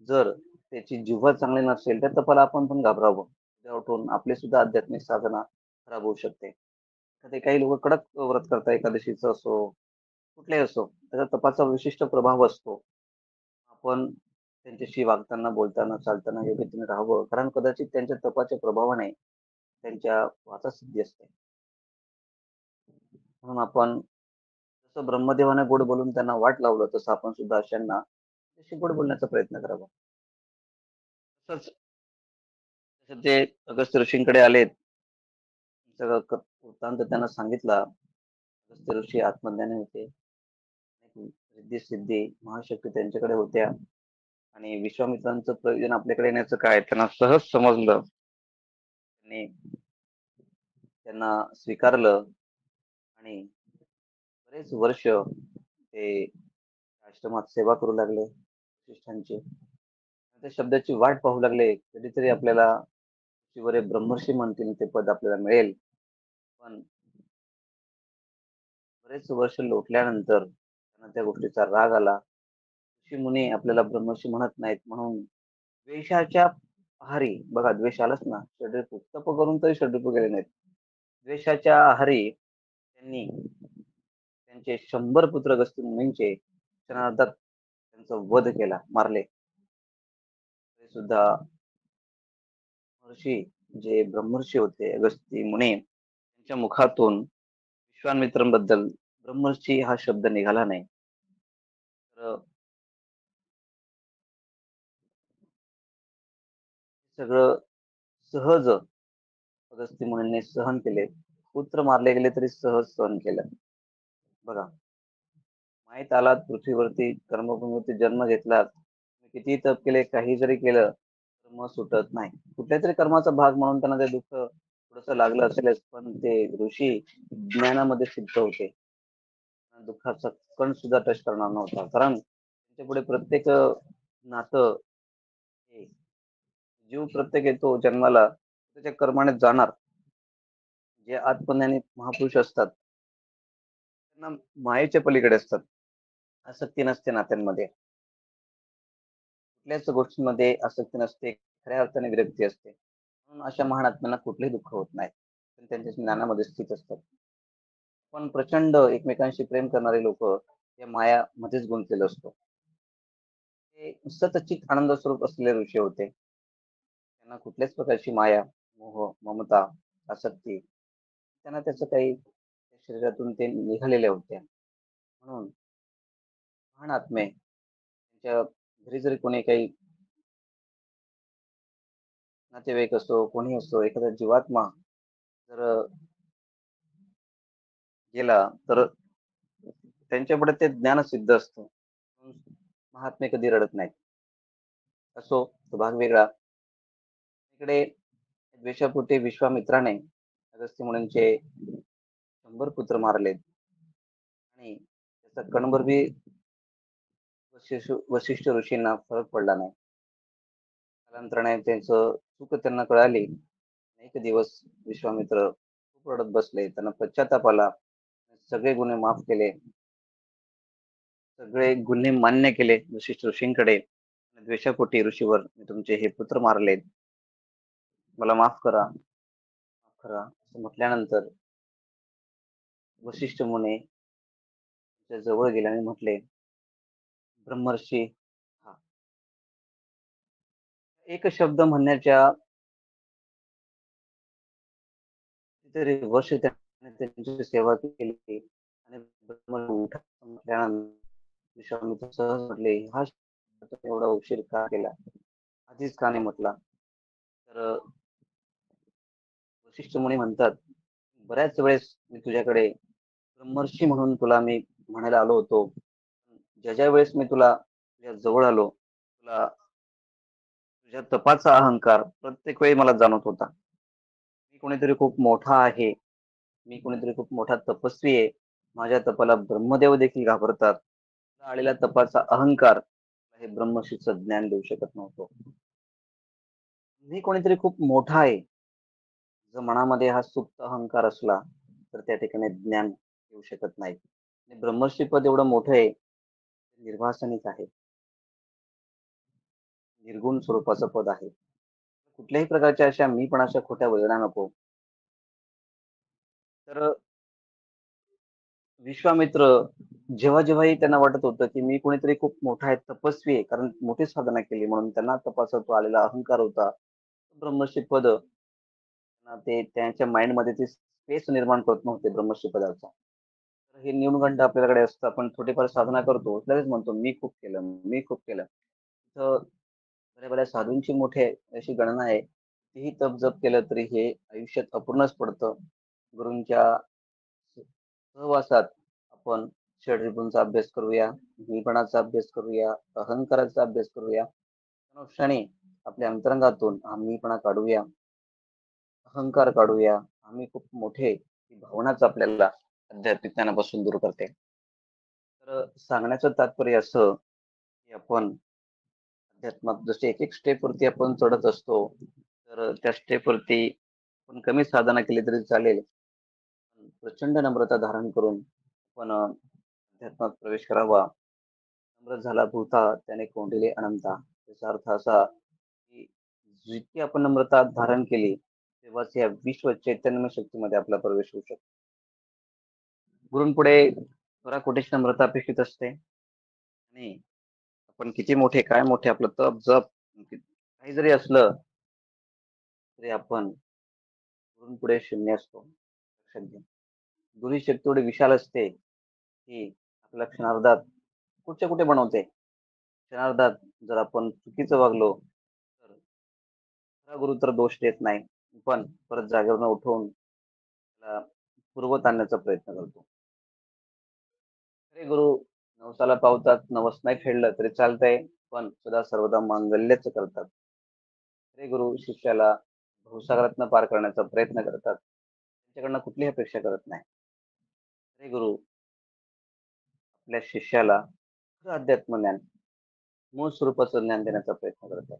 जर त्याची जिव्हा चांगली नसेल, त्या तपाला आपण पण घाबरावं. उद्या उठून आपली सुद्धा आध्यात्मिक साधना खराब होऊ शकते. तर ते काही लोक कडक व्रत करतात, एकादशीचं असो, कुठलेही असो. त्याचा तपाचा विशिष्ट प्रभाव असतो. आपण त्यांच्याशी वागताना, बोलताना, चालताना योग्यतेने राहावं. कारण कदाचित त्यांच्या तपाच्या प्रभावाने त्यांच्या वाचासिद्धी असते. म्हणून आपण जसं ब्रह्मदेवाने गोड बोलून त्यांना वाट लावलं, तसं आपण सुद्धा अशांना त्याच्याशी गोड बोलण्याचा प्रयत्न करावा. तसंच जसं ते अगस्त्य ऋषींकडे आलेत, सगळं वृत्तांत त्यांना सांगितला. अगस्त्य ऋषी आत्मज्ञानी होते. रिद्धी सिद्धी महाशक्ती त्यांच्याकडे होत्या आणि विश्वामित्रांचं प्रयोजन आपल्याकडे येण्याचं काय त्यांना सहज समजलं. त्यांनी त्यांना स्वीकारलं आणि बरेच वर्ष ते आश्रमात सेवा करू लागले वशिष्ठांची. त्या शब्दाची वाट पाहू लागले. कधीतरी आपल्याला ऋषीवर ब्रह्मर्षी म्हणतील ते पद आपल्याला मिळेल. पण बरेच वर्ष लोटल्यानंतर त्यांना त्या गोष्टीचा राग आला. ऋषी मुनी आपल्याला ब्रह्मर्षी म्हणत नाहीत म्हणून द्वेषाच्या आहारी, बघा द्वेष आलाच ना, षड्रिपू तप करून तरी षड्रिपू गेले नाहीत. द्वेषाच्या आहारी त्यांनी त्यांचे 100 पुत्र अगस्त्य मुनींचे क्षणार्धात त्यांचा वध केला, मारले. ते सुद्धा महर्षी जे ब्रह्मर्षी होते अगस्त्य मुनी, त्यांच्या मुखातून विश्वामित्रांबद्दल ब्रह्मर्षी हा शब्द निघाला नाही. तर सगळं सहज अगस्त्य मुनींनी सहन केले. पुत्र मारले गेले तरी सहज सहन केलं. बघा, माहीत आलात पृथ्वीवरती कर्मभूमीवरती जन्म घेतलात, किती तप केले, काही जरी केलं, तर मग सुटत नाही. कुठल्या तरी कर्माचा भाग म्हणून त्यांना ते दुःख थोडंसं लागलं असेलच, पण ते ऋषी ज्ञानामध्ये सिद्ध होते. दुःखाचा कण सुद्धा टच करणार नव्हता. कारण त्यांच्या पुढे प्रत्येक नातं हे जीव प्रत्येक येतो जन्माला, त्याच्या कर्माने जाणार. जे आत्मज्ञानी महापुरुष असतात, त्यांना मायेच्या पलीकडे असतात. आसक्ती नसते नात्यांमध्ये. कुठल्याच गोष्टींमध्ये आसक्ती नसते. खऱ्या अर्थाने विरक्ती असते. म्हणून अशा महान आत्म्यांना कुठलेही दुःख होत नाही. पण त्यांच्या ज्ञानामध्ये स्थित असतात. पण प्रचंड एकमेकांशी प्रेम करणारे लोक या मायामध्येच गुंतलेले असतो. ते सतचित आनंद स्वरूप असलेले ऋषी होते. त्यांना कुठल्याच प्रकारची माया, मोह, ममता, आसक्ती त्यांना त्याचं काही शरीरातून ते निघालेल्या होत्या. म्हणून महान आत्मे त्यांच्या घरी जरी कोणी काही नातेवाईक असो, कोणी असो, एखादा जीवात्मा जर गेला तर त्यांच्यापुढे ते ज्ञान सिद्ध असतं. महात्मे कधी रडत नाहीत. असो, तो भाग वेगळा. इकडे द्वेषापोटी विश्वामित्राने अगस्त्य मुनींचे 100 पुत्र मारले आणि त्याचा कणभर बी वशिष्ठ ऋषींना फरक पडला नाही. कालांतराने त्यांचं चूक त्यांना कळाली. एक दिवस विश्वामित्र खूप रडत बसले. त्यांना पश्चाताप आला. सगळे गुन्हे माफ केले. सगळे गुन्हे मान्य केले वशिष्ठ ऋषींकडे. द्वेषापोटी ऋषीवर मी तुमचे हे पुत्र मारलेत. मला माफ करा, माफ करा असं म्हटल्यानंतर वशिष्ठ मुनी त्याच्या जवळ गेले आणि म्हटले, ब्रह्मर्षी, हा एक शब्द म्हणण्याच्या कितीतरी वर्ष त्याने त्यांची सेवा केली आणि ब्रह्मर्षी उठा म्हटल्यानंतर विश्वामित्र सहज म्हटले, हा शब्द एवढा उशीर का केला? आधीच का नाही म्हटला? तर वशिष्ठ मुनी म्हणतात, बऱ्याच वेळेस मी तुझ्याकडे ब्रह्मर्षी म्हणून तुला मी म्हणायला आलो होतो. ज्या वेळेस मी तुला तुझ्या जवळ आलो, तुला तुझ्या तपाचा अहंकार प्रत्येक वेळी मला जाणवत होता. मी कोणीतरी खूप मोठा आहे. मी कोणीतरी खूप मोठा तपस्वी आहे. माझ्या तपाला ब्रह्मदेव देखील घाबरतात. त्या आलेल्या तपाचा अहंकार हे ब्रह्मर्षीचं ज्ञान देऊ शकत नव्हतो. मी कोणीतरी खूप मोठा आहे. जर मनामध्ये हा सुप्त अहंकार असला तर त्या ठिकाणी ज्ञान येऊ शकत नाही. आणि ब्रह्मर्षी पद एवढं मोठं आहे, निर्वासनिक आहे, निर्गुण स्वरूपाचं पद आहे. कुठल्याही प्रकारच्या अशा मी पण अशा खोट्या वदना नको. तर विश्वामित्र जेव्हाही त्यांना वाटत होतं, की मी कोणीतरी खूप मोठा आहे, तपस्वी आहे, कारण मोठी साधना केली म्हणून त्यांना तपाचा तो आलेला अहंकार होता. ब्रह्मर्षी पद ते त्यांच्या माइंडमध्ये ती स्पेस निर्माण करत नव्हते ब्रह्मर्षी पदाचा. तर हे न्यूनगंड आपल्याकडे असतं. आपण थोडीफार साधना करतो, लगेच म्हणतो मी खूप केलं, मी खूप केलं. तर बऱ्या-बऱ्या साधूंची मोठी अशी गणना आहे. कितीही तप जप केलं तरी हे आयुष्यात अपूर्णच पडतं. गुरूंच्या सहवासात आपण षड्रिपूंचा अभ्यास करूया, मीपणाचा अभ्यास करूया, अहंकाराचा अभ्यास करूया. क्षणी आपल्या अंतरंगातून हा मीपणा काढूया, अहंकार काढूया. आम्ही खूप मोठे ही भावनाच आपल्याला आध्यात्मिक ज्ञानापासून दूर करते. तर सांगण्याचं तात्पर्य असं, की आपण अध्यात्मात जसे एक-एक स्टेपवरती आपण चढत असतो, तर त्या स्टेपवरती आपण कमी साधना केली तरी चालेल. पण प्रचंड नम्रता धारण करून आपण अध्यात्मात प्रवेश करावा. नम्र झाला भूता त्याने कोंडिले अनंता. याचा अर्थ असा, की जितकी आपण नम्रता धारण केली, तेव्हाच या विश्व चैतन्यमय शक्तीमध्ये आपला प्रवेश होऊ शकतो. गुरूंपुढे कोटीची नम्रता अपेक्षित असते आणि आपण किती मोठे, काय मोठे आपलं तप, जप काही जरी असलं, तरी आपण गुरूंपुढे शून्य असतो. लक्षात घ्या. गुरूची शक्ती एवढी विशाल असते, की आपल्याला क्षणार्धात कुठच्या कुठे बनवते. क्षणार्धात जर आपण चुकीचं वागलो, तर खरा गुरु तर दोष देत नाही. पण परत जागेवरनं उठवून त्याला पूर्वत आणण्याचा प्रयत्न करतो. खरे गुरु नवसाला पावतात, नवस नाही फेडलं तरी चालतंय, पण सदा सर्वदा मांगल्याच करतात. खरे गुरु शिष्याला भवसागरातनं पार करण्याचा प्रयत्न करतात. त्यांच्याकडनं कुठलीही अपेक्षा करत नाही. खरे गुरु आपल्या शिष्याला खरं अध्यात्म ज्ञान, मूळ स्वरूपाचं ज्ञान देण्याचा प्रयत्न करतात.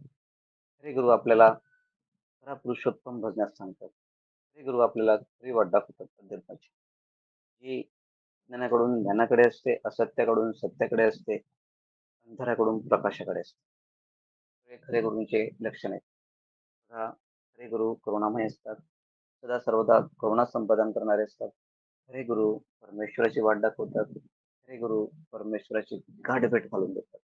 खरे गुरु आपल्याला खरा पुरुषोत्तम भजण्यास सांगतात. खरे गुरु आपल्याला खरी वाट दाखवतात अध्यात्माची. जी ज्ञानाकडून ज्ञानाकडे असते, असत्याकडून सत्याकडे असते, अंधाराकडून प्रकाशाकडे असते. हे खरे गुरूंचे लक्षण आहेत. बघा, खरे गुरु करुणामय असतात. सदा सर्वदा करुणा संपादन करणारे असतात. खरे गुरु परमेश्वराची वाट दाखवतात. खरे गुरु परमेश्वराची गाठभेट घालून देतात.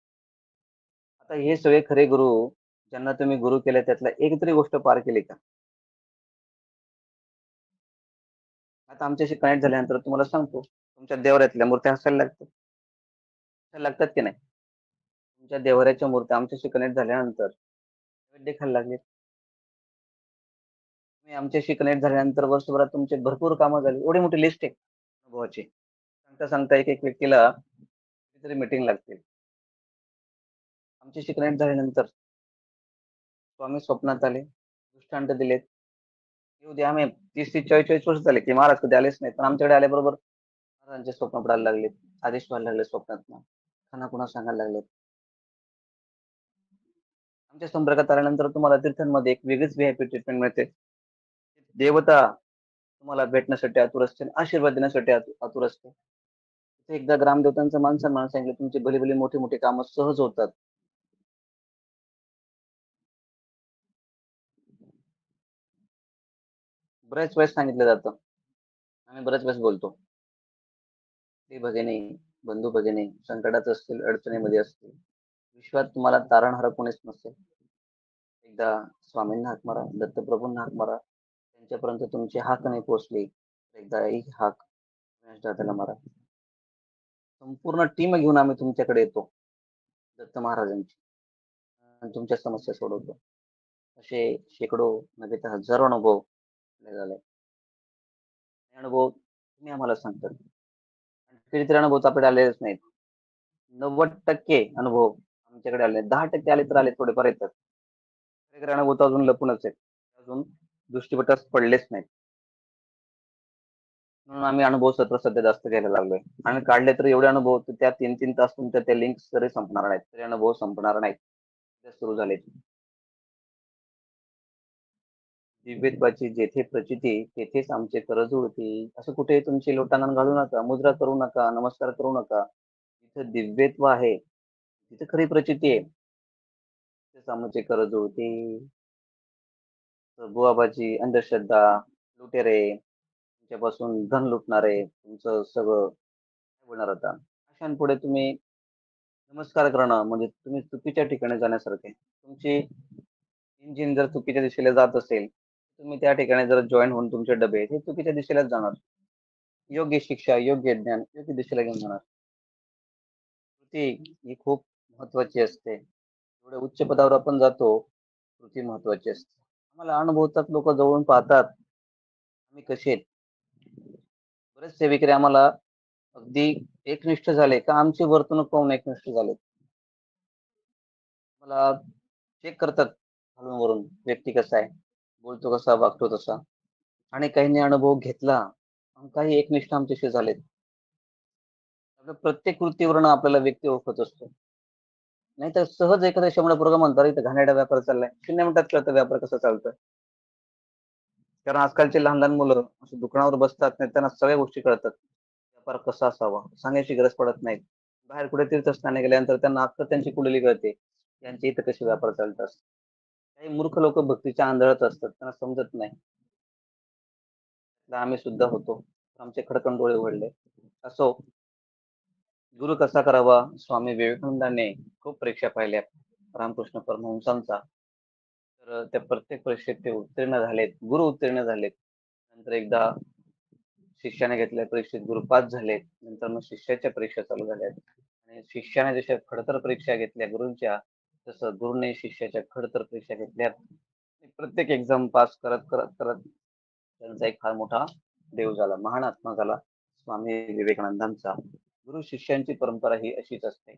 आता हे सगळे खरे गुरु ज्यांना तुम्ही गुरु केले त्यातल्या एक तरी गोष्ट पार केली का? आता आमच्याशी कनेक्ट झाल्यानंतर तुम्हाला सांगतो, तुमच्या देवाऱ्यातल्या मूर्त्या हसायला लागतात. हसायला लागतात की नाही? तुमच्या देवाऱ्याच्या मूर्त्या आमच्याशी कनेक्ट झाल्यानंतर नैवेद्य खायला लागले. तुम्ही आमच्याशी कनेक्ट झाल्यानंतर वर्षभरात तुमची भरपूर कामं झाली. एवढी मोठी लिस्ट आहे. अनुभवाची. सांगता सांगता एक एक व्यक्तीला कितीतरी मीटिंग लागते. आमची शिकण्यात झाल्यानंतर स्वामी स्वप्नात आले, दृष्टांत दिलेत. येऊ द्या, आम्ही 30-30, 40-40 वर्ष झाले की महाराज कधी आलेच नाही. पण आमच्याकडे आल्याबरोबर महाराजांचे स्वप्न पडायला लागले. आदेश व्हायला लागले स्वप्नातनं. खाना-खुणा सांगायला लागलेत. आमच्या संपर्कात आल्यानंतर तुम्हाला तीर्थांमध्ये एक वेगळीच व्ही-आय-पी ट्रीटमेंट मिळते. देवता तुम्हाला भेटण्यासाठी आतुर असते, आशीर्वाद देण्यासाठी आतुर असते. तिथे एकदा ग्रामदेवतांचं मान-सन्मान सांगितलं, तुमची भली-भली मोठी-मोठी कामं सहज होतात. बऱ्याच वेळेस सांगितलं जातं. आम्ही बऱ्याच वेळेस बोलतो. ते भगिनी, बंधू भगिनी संकटात असतील, अडचणीमध्ये असतील, विश्वात तुम्हाला तारणहार कोणीच नसेल. एकदा स्वामींना हाक मारा, दत्तप्रभूंना हाक मारा. त्यांच्यापर्यंत तुमची हाक नाही पोहोचली, एकदा एक हाक गणेश दादाला मारा. संपूर्ण टीम घेऊन आम्ही तुमच्याकडे येतो, दत्त महाराजांची, आणि तुमच्या समस्या सोडवतो. असे शेकडो नव्हे तर हजारो अनुभव आपल्याला झाले. हे अनुभव तुम्ही आम्हाला सांगतात. आणि कितीतरी अनुभव तर आपल्याकडे आलेलेच नाहीत. 90% अनुभव आमच्याकडे आले. 10% आले तर आले, थोडेफार येतात. खरे अनुभव तर अजून लपूनच आहेत. अजून दृष्टीपटात पडलेच नाहीत. म्हणून आम्ही अनुभव सत्र सध्या जास्त घ्यायला लागलोय. आणि काढले तर एवढे अनुभव तर त्या 3-3 तास तुमच्या त्या लिंक्स तरी संपणार नाहीत. तरी अनुभव संपणार नाहीत. ते सुरू झाले. दिव्यत्वाची जेथे प्रचिती तेथेच आमचे कर जुळती. असं कुठे तुमची लोटांगण घालू नका, मुद्रा करू नका, नमस्कार करू नका. जिथे दिव्यत्व आहे, तिथे खरी प्रचिती आहे. तेच आमचे कर जुळती. बुवाबाची अंधश्रद्धा, लुटेरे, तुमच्यापासून धन लुटणारे, तुमचं सगळं काय बोलणार आता. अशांपुढे तुम्ही नमस्कार करणं म्हणजे तुम्ही चुकीच्या ठिकाणी जाण्यासारखे. तुमची इंजिन जर चुकीच्या दिशेला जात असेल, तुम्ही त्या ठिकाणी जर जॉईन होऊन तुमचे डबे हे चुकीच्या दिशेलाच जाणार. योग्य शिक्षा, योग्य ज्ञान, योग्य दिशेला घेऊन जाणार. कृती ही खूप महत्वाची असते. एवढ्या उच्च पदावर आपण जातो, कृती महत्वाची असते. आम्हाला अनुभवतात, लोक जवळून पाहतात आम्ही कसे आहेत. बरेच सेवेकरी आम्हाला अगदी एकनिष्ठ झाले का आमची वर्तणूक पाहून एकनिष्ठ झाले. मला चेक करतात खालून वरून, व्यक्ती कसा आहे, बोलतो कसा, वागतो तसा. आणि काहींनी अनुभव घेतला, आणि काही एकनिष्ठ आमच्याशी झालेत. आपल्या प्रत्येक कृतीवरून आपल्याला व्यक्ती ओळखत असतो. नाहीतर सहज एखाद्या शंभर पोरगा म्हणतात, इथं घाणेरडा व्यापार चाललाय, 0 मिनिटात कळतं व्यापार कसा चालतोय. कारण आजकालचे लहान लहान मुलं अशी दुकानावर बसतात, नाही त्यांना सगळ्या गोष्टी कळतात. व्यापार कसा असावा सांगायची गरज पडत नाही. बाहेर कुठे तीर्थस्थानी गेल्यानंतर त्यांना अख्खं त्यांची कुंडली कळते, त्यांच्या इथं कसे व्यापार चालतात. काही मूर्ख लोक भक्तीच्या आंधळत असतात, त्यांना समजत नाही. आम्ही सुद्धा होतो, आमचे खडकन डोळे उघडले. असो, गुरु कसा करावा, स्वामी विवेकानंदांनी खूप परीक्षा पाहिल्या रामकृष्ण परमहंसांचा. तर त्या प्रत्येक परीक्षेत ते उत्तीर्ण झालेत, गुरु उत्तीर्ण झालेत. नंतर एकदा शिष्याने घेतल्या परीक्षेत गुरु पास झाले. नंतर मग शिष्याच्या परीक्षा चालू झाल्या. आणि शिष्याने जशा खडतर परीक्षा घेतल्या गुरूंच्या, तसं गुरुने शिष्याच्या खडतर परीक्षा घेतल्या. प्रत्येक एक्झाम पास करत करत करत त्यांचा एक फार मोठा देव झाला, महान आत्मा झाला स्वामी विवेकानंदांचा. गुरु शिष्यांची परंपरा ही अशीच असते.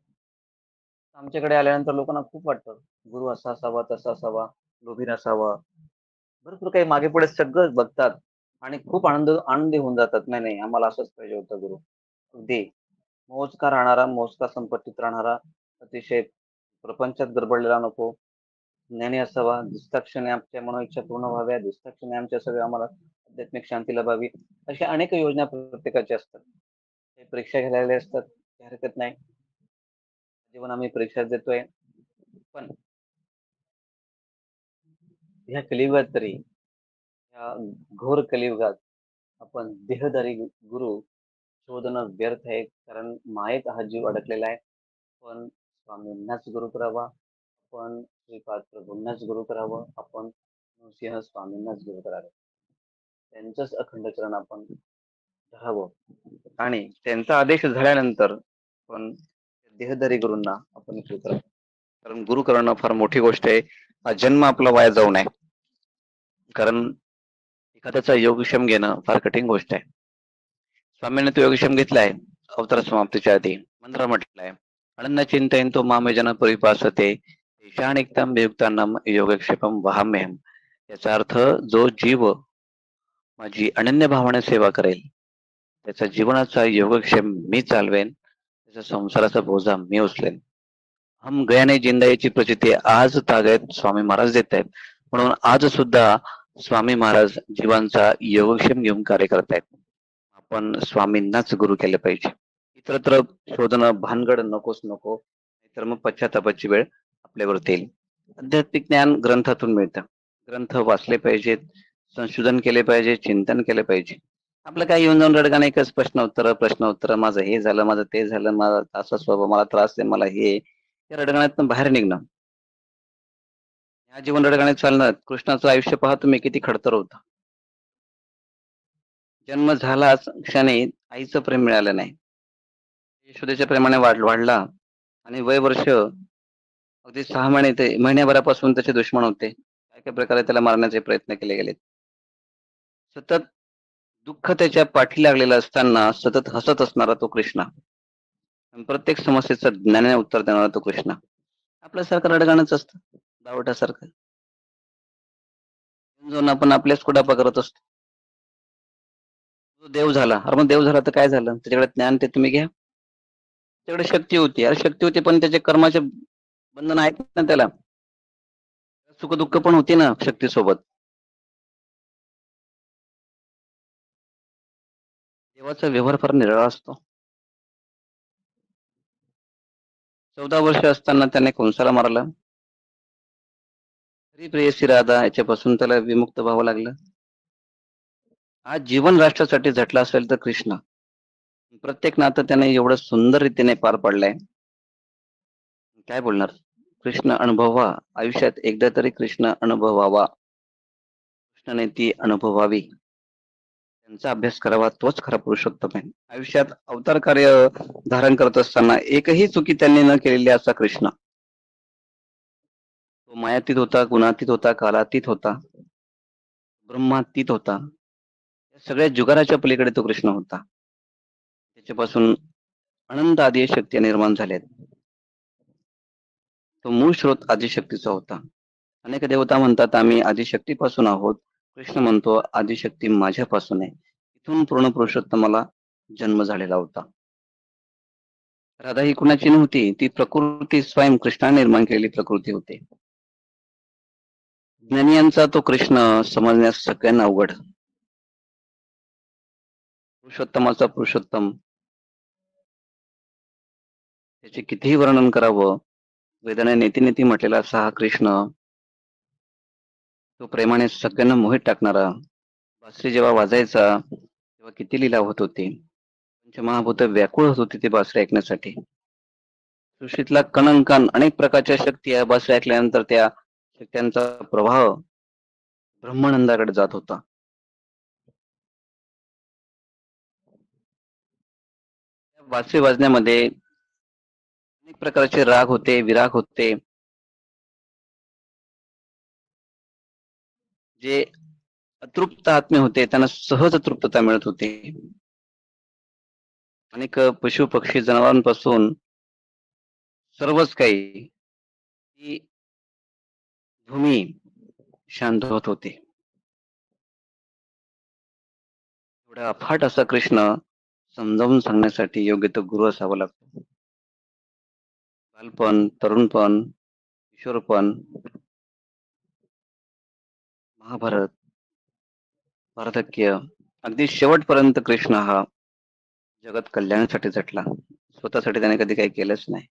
आमच्याकडे आल्यानंतर लोकांना खूप वाटतं, गुरु असा असावा, तसा असावा, लोभी नसावा. भरपूर काही मागे पुढे सगळं बघतात आणि खूप आनंदी होऊन जातात. नाही नाही, आम्हाला असंच पाहिजे होतं गुरु. अगदी मोजका राहणारा, मोजका संपत्तीत राहणारा, अतिशय प्रपंचात गडबडलेला नको, ज्ञानी असावा, दिसताक्षणी आमच्या मनोइच्छा पूर्ण व्हाव्या, दिसताक्षणी आमच्या सगळ्या आम्हाला आध्यात्मिक शांती लाभावी. अशा अनेक योजना प्रत्येकाच्या असतात. ते परीक्षा घ्यायला असतात, काही हरकत नाही. जीवन आम्ही परीक्षा देतोय. पण ह्या कलियुगात तरी, या घोर कलियुगात आपण देहधारी गुरु शोधणं व्यर्थ आहे. कारण मायेत हा जीव अडकलेला आहे. पण स्वामींनाच गुरु करावा, आपण श्रीपाद प्रभूंनाच गुरु करावं, आपण सिंह स्वामींनाच गुरु करावे. त्यांचंच अखंड चरण आपण धरावं. आणि त्यांचा आदेश झाल्यानंतर पण देहधारी गुरूंना आपण गुरु करावं. कारण गुरु करणं फार मोठी गोष्ट आहे. हा जन्म आपला वाया जाऊ नये. कारण एखाद्याचा योगक्षेम घेणं फार कठीण गोष्ट आहे. स्वामींनी तो योगक्षेम घेतलाय अवतार समाप्तीच्या आधी. मंत्र म्हटलाय, अनन्य चिंतयन तो मामेजन परिपासते ईशानिक्तम वियुक्तानाम योगक्षेपम वहाम्यहम. याचा अर्थ, जो जीव माझी अनन्य भावाने सेवा करेल त्याचा जीवनाचा योगक्षेम मी चालवेन, त्याचा संसाराचा बोजा मी उचलेन. हम गया नाही जिंदा याची प्रचिती आज तागायत स्वामी महाराज देत आहेत. म्हणून आज सुद्धा स्वामी महाराज जीवांचा योगक्षेम घेऊन कार्य करतायत. आपण स्वामींनाच गुरु केलं पाहिजे. इतरत्र शोधणं भानगड नकोच नको, तर मग पश्चातापाची वेळ आपल्यावरती येईल. आध्यात्मिक ज्ञान ग्रंथातून मिळतं. ग्रंथ वाचले पाहिजेत, संशोधन केले पाहिजे, चिंतन केले पाहिजे. आपलं काय येऊन जाऊन रडगाणं एकच प्रश्न उत्तर, माझं हे झालं, माझं ते झालं, माझा असा स्वभाव, मला त्रास आहे, मला हे, या रडगाण्यातून बाहेर निघणं. या जीवन रडगाण्यात चालणार. कृष्णाचं आयुष्य पहा तुम्ही, किती खडतर होतं. जन्म झालाच क्षणी आईचं प्रेम मिळालं नाही. यशोदेच्या प्रेमाने वाढला आणि वय वर्ष अगदी 6 महिने ते महिन्याभरापासून त्याचे दुश्मन होते. काय काय प्रकारे त्याला मारण्याचे प्रयत्न केले गेलेत. सतत दुःख त्याच्या पाठी लागलेलं असताना सतत हसत असणारा तो कृष्ण, आणि प्रत्येक समस्येचं ज्ञानाने उत्तर देणारा तो कृष्ण. आपल्यासारखं रडगाणंच असतं, बावटासारखं जाऊन आपण आपल्याच कुडापा करत असतो. तो देव झाला. अरे मग देव झाला तर काय झालं? त्याच्याकडे ज्ञान ते तुम्ही घ्या. त्याच्याकडे शक्ती होती. अरे शक्ती होती, पण त्याचे कर्माचे बंधन आहेत ना त्याला. सुख दुःख पण होती ना शक्तीसोबत. देवाचा व्यवहार फार निराळा असतो. 14 वर्ष असताना त्याने कंसाला मारलं. तरी प्रेयसी राधा याच्यापासून त्याला विमुक्त व्हावं लागलं. आज जीवन राष्ट्रासाठी झटला असेल तर कृष्ण. प्रत्येक नातं त्याने एवढं सुंदर रीतीने पार पडलंय. काय बोलणार? कृष्ण अनुभवा, आयुष्यात एकदा तरी कृष्ण अनुभवावा, कृष्णाने ती अनुभवावी, त्यांचा अभ्यास करावा. तोच खरा पुरुषोत्तम आहे. आयुष्यात अवतार कार्य धारण करत असताना एकही चुकी त्यांनी न केलेली असा कृष्ण. तो मायातीत होता, गुणातीत होता, कालातीत होता, ब्रह्मातीत होता. या सगळ्या जुगाराच्या पलीकडे तो कृष्ण होता. त्याच्यापासून अनंत आदी शक्ती निर्माण झाल्यात. तो मूळ स्रोत आदिशक्तीचा होता. अनेक देवता म्हणतात आम्ही आदिशक्तीपासून आहोत. कृष्ण म्हणतो आदिशक्ती माझ्यापासून आहे. इथून पूर्ण पुरुषोत्तमाला जन्म झालेला होता. राधा ही कुणाची नव्हती, ती प्रकृती स्वयं कृष्णाने निर्माण केलेली प्रकृती होती. ज्ञानियांचा तो कृष्ण समजण्यास सगळ्यांना अवघड. पुरुषोत्तमाचा पुरुषोत्तम, त्याचे कितीही वर्णन करावं, वेदाने नेती नेती म्हटलेला असा हा कृष्ण, तो प्रेमाने सगळ्यांना मोहित टाकणारा. बासरी जेव्हा वाजायचा तेव्हा किती लीला होत होती. पंचमहाभूत व्याकुळ होत होती ती बासरी ऐकण्यासाठी. सृष्टीतला कण अनेक प्रकारच्या शक्ती या बासरी ऐकल्यानंतर त्या शक्त्यांचा प्रवाह ब्रह्मानंदाकडे जात होता. बासरी वाजण्यामध्ये अनेक प्रकारचे राग होते, विराग होते, जे अतृप्त आत्मे होते त्यांना सहज तृप्तता मिळत होती. अनेक पशु पक्षी जनावरांपासून सर्वच काही ती भूमी शांत होत होती. एवढा अफाट असा कृष्ण समजावून सांगण्यासाठी योग्य तो गुरु असावा लागतो. बालपण, तरुणपण, किशोरपण, महाभारत, वार्धक्य, अगदी शेवटपर्यंत कृष्ण हा जगत कल्याणासाठी झटला. स्वतःसाठी त्याने कधी काही केलंच नाही.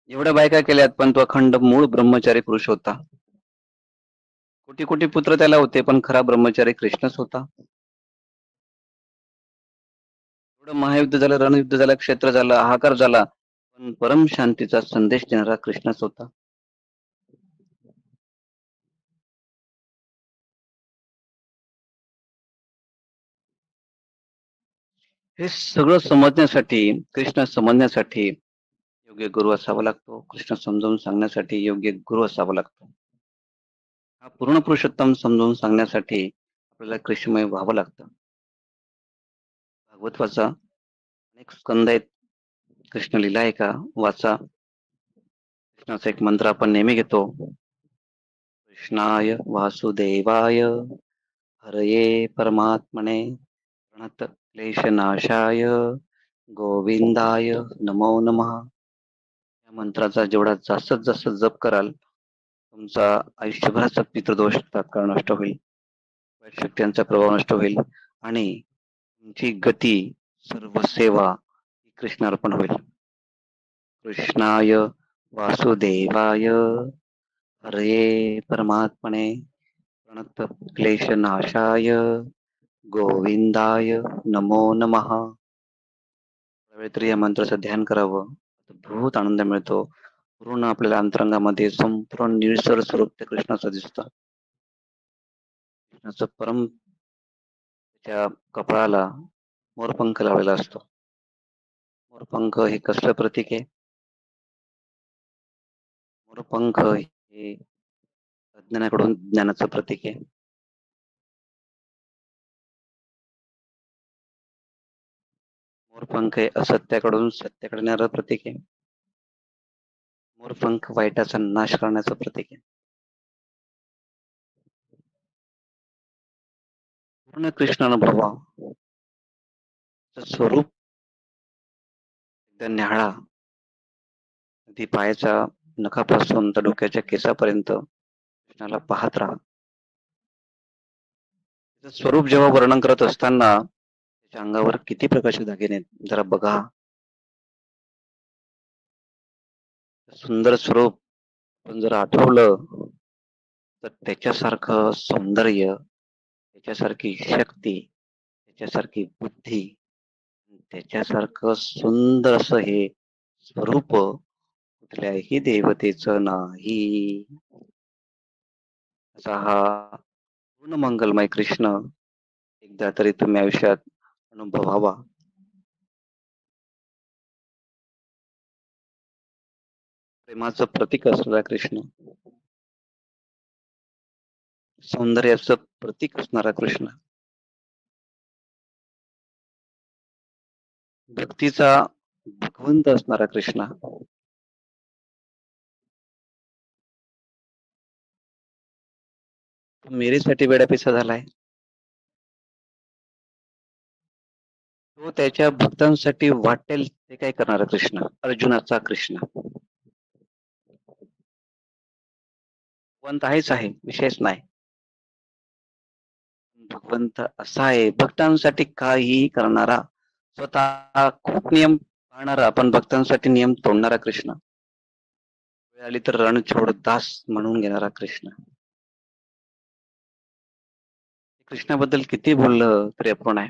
एवढ्या बायका केल्यात, पण तो अखंड मूळ ब्रह्मचारी पुरुष होता. कोटी कोटी पुत्र त्याला होते, पण खरा ब्रह्मचारी कृष्णच होता. एवढं महायुद्ध झालं, रणयुद्ध झालं, क्षेत्र झालं, हाहाकार झाला, पण परम शांतीचा संदेश देणारा कृष्णच होता. हे सगळं समजण्यासाठी, कृष्ण समजण्यासाठी योग्य गुरु असावा लागतो. कृष्ण समजावून सांगण्यासाठी योग्य गुरु असावा लागतो. हा पूर्ण पुरुषोत्तम समजावून सांगण्यासाठी आपल्याला कृष्णमय व्हावं लागतं. भागवत वाचा, अनेक स्कंद आहेत. कृष्ण लीला आहे का वाचा. कृष्णाचा एक मंत्र आपण नेहमी घेतो. कृष्णाय वासुदेवाय हरये परमात्मने प्रणत क्लेशनाशाय गोविंदाय नमो नमः. या मंत्राचा जेवढा जास्तीत जास्त जप कराल, तुमचा आयुष्यभराचा पितृदोष तात्काळ नष्ट होईल, वाईट शक्त्यांचा प्रभाव नष्ट होईल आणि तुमची गती, सर्व सेवा ही कृष्णार्पण होईल. कृष्णाय वासुदेवाय हरये परमात्मने प्रणत क्लेशनाशाय गोविंदाय नमो नमः. त्यावेळी तरी या मंत्राचं ध्यान करावं. अद्भुत आनंद मिळतो. पूर्ण आपल्याला अंतरंगामध्ये संपूर्ण निळसर स्वरूप त्या कृष्णाचं दिसतं. कृष्णाचं परम त्याच्या कपाळाला मोरपंख लावलेला असतो. मोरपंख हे कसलं प्रतीक आहे? मोरपंख हे अज्ञानाकडून ज्ञानाचं प्रतीक आहे. मोरपंख हे असत्याकडून सत्याकडे नेणारं प्रतीक आहे. मोरपंख वाईटाचा नाश करण्याचं प्रतीक आहे. पूर्ण कृष्ण अनुभवा स्वरूप एकदा न्याहाळा. ती पायाच्या नखापासून तर डोक्याच्या केसापर्यंत कृष्णाला पाहत राहा. त्याचं स्वरूप जेव्हा वर्णन करत असताना त्याच्या अंगावर किती प्रकारचे दागिने आहेत जरा बघा. सुंदर स्वरूप पण जर आठवलं तर त्याच्यासारखं सौंदर्य, त्याच्यासारखी शक्ती, त्याच्यासारखी बुद्धी, त्याच्यासारखं सुंदर असं हे स्वरूप कुठल्याही देवतेचं नाही. असा हा पूर्ण मंगलमय कृष्ण एकदा तरी तुम्ही आयुष्यात अनुभवावा. प्रेमाचं प्रतीक असलेला कृष्ण, सौंदर्याचं प्रतीक असणारा कृष्ण, भक्तीचा भगवंत असणारा कृष्ण, मेरीसाठी वेडापिसा झालाय. तो त्याच्या भक्तांसाठी वाटेल ते काय करणारा कृष्ण, अर्जुनाचा कृष्ण. भगवंत आहेच आहे, विशेष नाही. भगवंत असा आहे भक्तांसाठी काहीही करणारा, स्वतः खूप नियम पाळणारा पण भक्तांसाठी नियम तोडणारा कृष्ण. वेळ आली तर रणछोड दास म्हणून घेणारा कृष्ण. कृष्णाबद्दल किती बोललं तरी अपूर्ण आहे.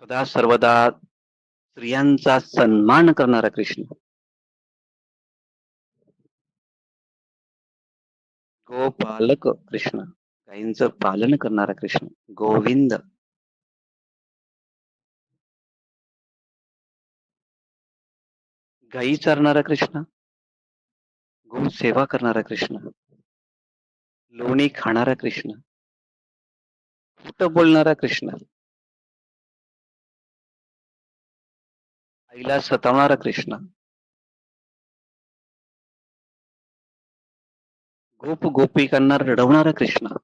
सदा सर्वदा स्त्रियांचा सन्मान करणारा कृष्ण, गोपालक कृष्ण, गायींचं पालन करणारा कृष्ण, गोविंद. गायी चारणारा कृष्ण, गो सेवा करणारा कृष्ण, लोणी खाणारा कृष्ण, खोटं बोलणारा कृष्ण, आईला सतावणारा कृष्ण, गोप गोपिकांना रडवणारा कृष्ण,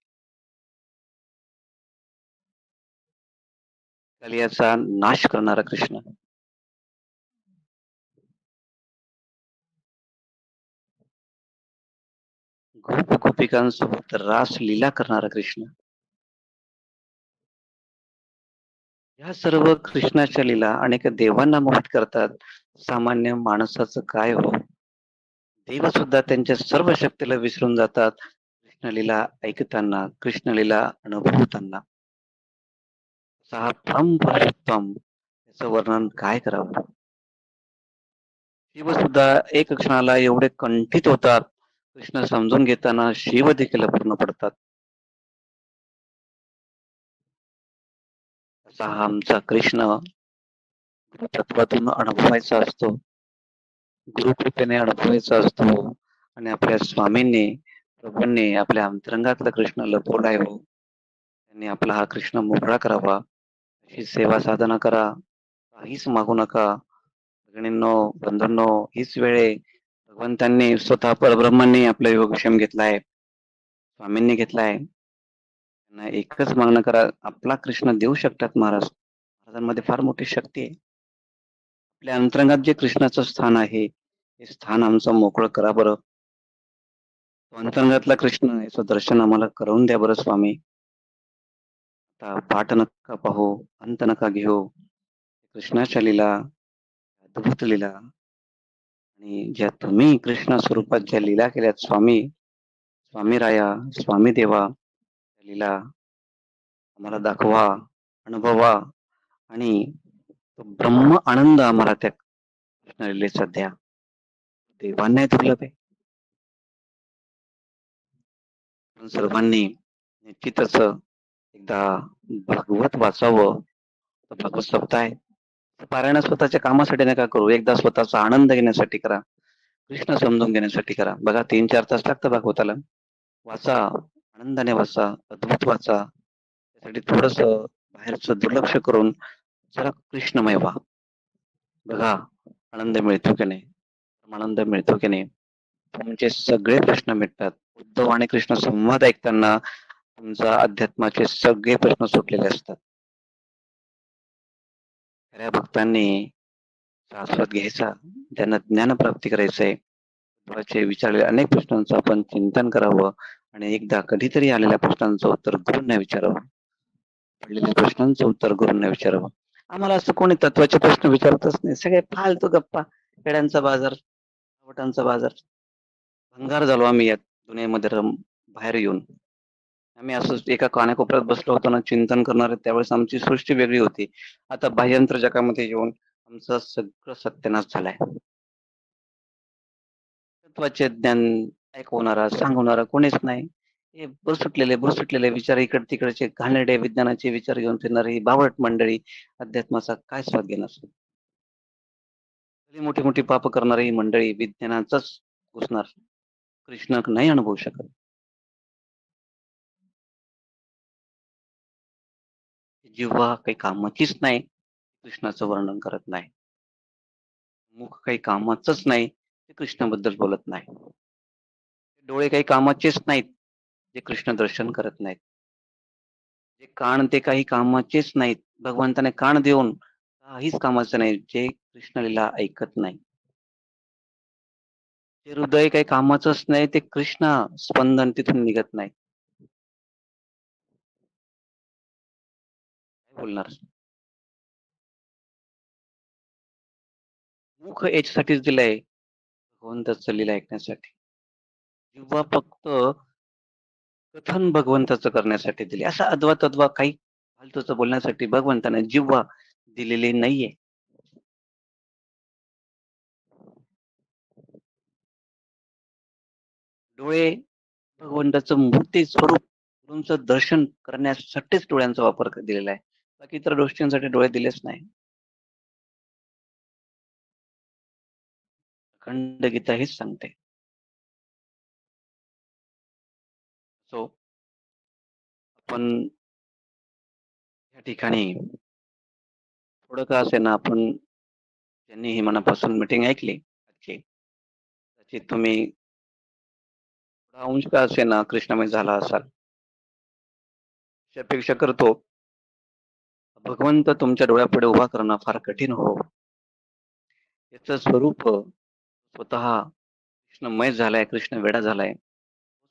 कलियाचा नाश करणारा कृष्ण, गोप गोपिकांसोबत रास लीला करणारा कृष्ण. या सर्व कृष्णाच्या लीला अनेक देवांना मोहित करतात. सामान्य माणसाचं काय हो, देव सुद्धा त्यांच्या सर्व शक्तीला विसरून जातात कृष्णलीला ऐकताना, कृष्णलीला अनुभवताना. असा हा परम पुरुषोत्तम, याचं वर्णन काय करावं. शिव सुद्धा एक क्षणाला एवढे कंठित होतात, कृष्ण समजून घेताना शिव देखील पूर्ण पडतात. असा हा आमचा कृष्ण तत्वातून अनुभवायचा असतो, गुरुकृपेने अनुभवायचा असतो आणि आपल्या स्वामींनी प्रभूंनी आपल्या अंतरंगातला कृष्ण लपवलाय हो. त्यांनी आपला हा कृष्ण मोकळा करावा. अशी सेवा साधना करा. काहीच मागू नका. भगिनींनो, बंधूंनो, हीच वेळ आहे. भगवंतांनी स्वतः परब्रह्मांनी आपला योगक्षेम घेतलाय. स्वामींनी घेतलाय. त्यांना एकच मागणं करा. आपला कृष्ण देऊ शकतात महाराज. महाराजांमध्ये फार मोठी शक्ती आहे. आपल्या अंतरंगात जे कृष्णाचं स्थान आहे, ते स्थान आमचं मोकळं करा बरं. तो अंतरंगातला कृष्ण याचं दर्शन आम्हाला करून द्या बरं स्वामी. आता पाठ नका पाहू, अंत नका घेऊ. कृष्णाच्या लीला, अद्भुत लीला आणि ज्या तुम्ही कृष्ण स्वरूपात ज्या लीला केल्यात स्वामी, स्वामी राया, स्वामी देवा, त्या लीला आम्हाला दाखवा, अनुभवा आणि तो ब्रह्म आनंद आम्हाला त्या कृष्ण लीलेचा द्या. देवांनाही दुर्लभ आहे. आपण सर्वांनी निश्चितच एकदा भागवत वाचावं. तो भागवत सप्ताह आहे. पारायण स्वतःच्या कामासाठी नका करू. एकदा स्वतःचा आनंद घेण्यासाठी करा. कृष्ण समजून घेण्यासाठी करा. बघा 3-4 तास लागतं भागवताला. वाचा, आनंदाने वाचा, अद्भुत वाचा. त्यासाठी थोडंसं बाहेरचं दुर्लक्ष करून जरा कृष्णमय व्हा. बघा आनंद मिळतो की नाही? आनंद मिळतो की नाही? तुमचे सगळे प्रश्न मिटतात. उद्धव आणि कृष्ण संवाद ऐकताना तुमचा अध्यात्माचे सगळे प्रश्न सुटलेले असतात. खऱ्या भक्तांनी आस्वाद घ्यायचा, ज्यांना ज्ञानप्राप्ती करायचंय, देवाचे विचारलेले अनेक प्रश्नांचं आपण चिंतन करावं आणि एकदा कधीतरी आलेल्या प्रश्नांचं उत्तर गुरूंना विचारावं. पडलेल्या प्रश्नांचं उत्तर गुरूंना विचारावं. आम्हाला असं कोणी तत्वाचे प्रश्न विचारतच नाही. सगळे फालतू गप्पा, पेड्यांचा बाजार, बोटांचा बाजार. भंगार झालो आम्ही या दुनियेमध्ये बाहेर येऊन. आम्ही असंच एका कानाकोपऱ्यात बसलो होतो ना चिंतन करणारे त्यावेळेस आमची सृष्टी वेगळी होती. आता बाह्यंतर जगामध्ये येऊन आमचं सगळं सत्यानाश झालाय. तत्वाचे ज्ञान ऐकवणारा, सांगवणारा कोणीच नाही. हे बुरसुटलेले विचार इकड-तिकडचे घाणेरडे विज्ञानाचे विचार घेऊन फिरणारी ही बावळट मंडळी अध्यात्माचा काय स्वाद घेणार? भली मोठी-मोठी पाप करणारी ही मंडळी विज्ञानाचाच घुसणार. कृष्ण नाही अनुभवू शकत. जिव्हा काही कामाचीच नाही, कृष्णाचं वर्णन करत नाही. मुख काही कामाचंच नाही, ते कृष्णाबद्दल बोलत नाही. डोळे काही कामाचेच नाहीत, जे कृष्ण दर्शन करत नाहीत. जे कान ते काही कामाचेच नाहीत. भगवंताने कान देऊन काहीच कामाचं नाही, जे कृष्ण लीला ऐकत नाही. ते हृदय काही कामाचंच नाही, ते कृष्ण स्पंदन तिथून निघत नाही. काय बोलणार? मुख याच्यासाठीच दिलंय, भगवंताचं लीला ऐकण्यासाठी. जिव्हा फक्त कथन भगवंताचं करण्यासाठी दिले. असं अथवा-तथवा काही फालतूचं बोलण्यासाठी भगवंताने जिव्हा दिलेली नाहीये. डोळे भगवंताचं मूर्ती स्वरूप गुरूंचं दर्शन करण्यासाठीच डोळ्यांचा वापर दिलेला आहे. बाकी इतर गोष्टींसाठी डोळे दिलेच नाही. अखंड गीता हेच सांगते. सो आपण या ठिकाणी थोडं का असेना आपण ज्यांनी ही मनापासून मीटिंग ऐकली आजची, त्याची तुम्ही थोडा अंश का असेना कृष्णमय झाला असाल. अशी अपेक्षा करतो. भगवंत तुमच्या डोळ्यापुढे उभा करणं फार कठीण हो. याचं स्वरूप स्वतः कृष्णमय झालाय, कृष्ण वेडा झालाय.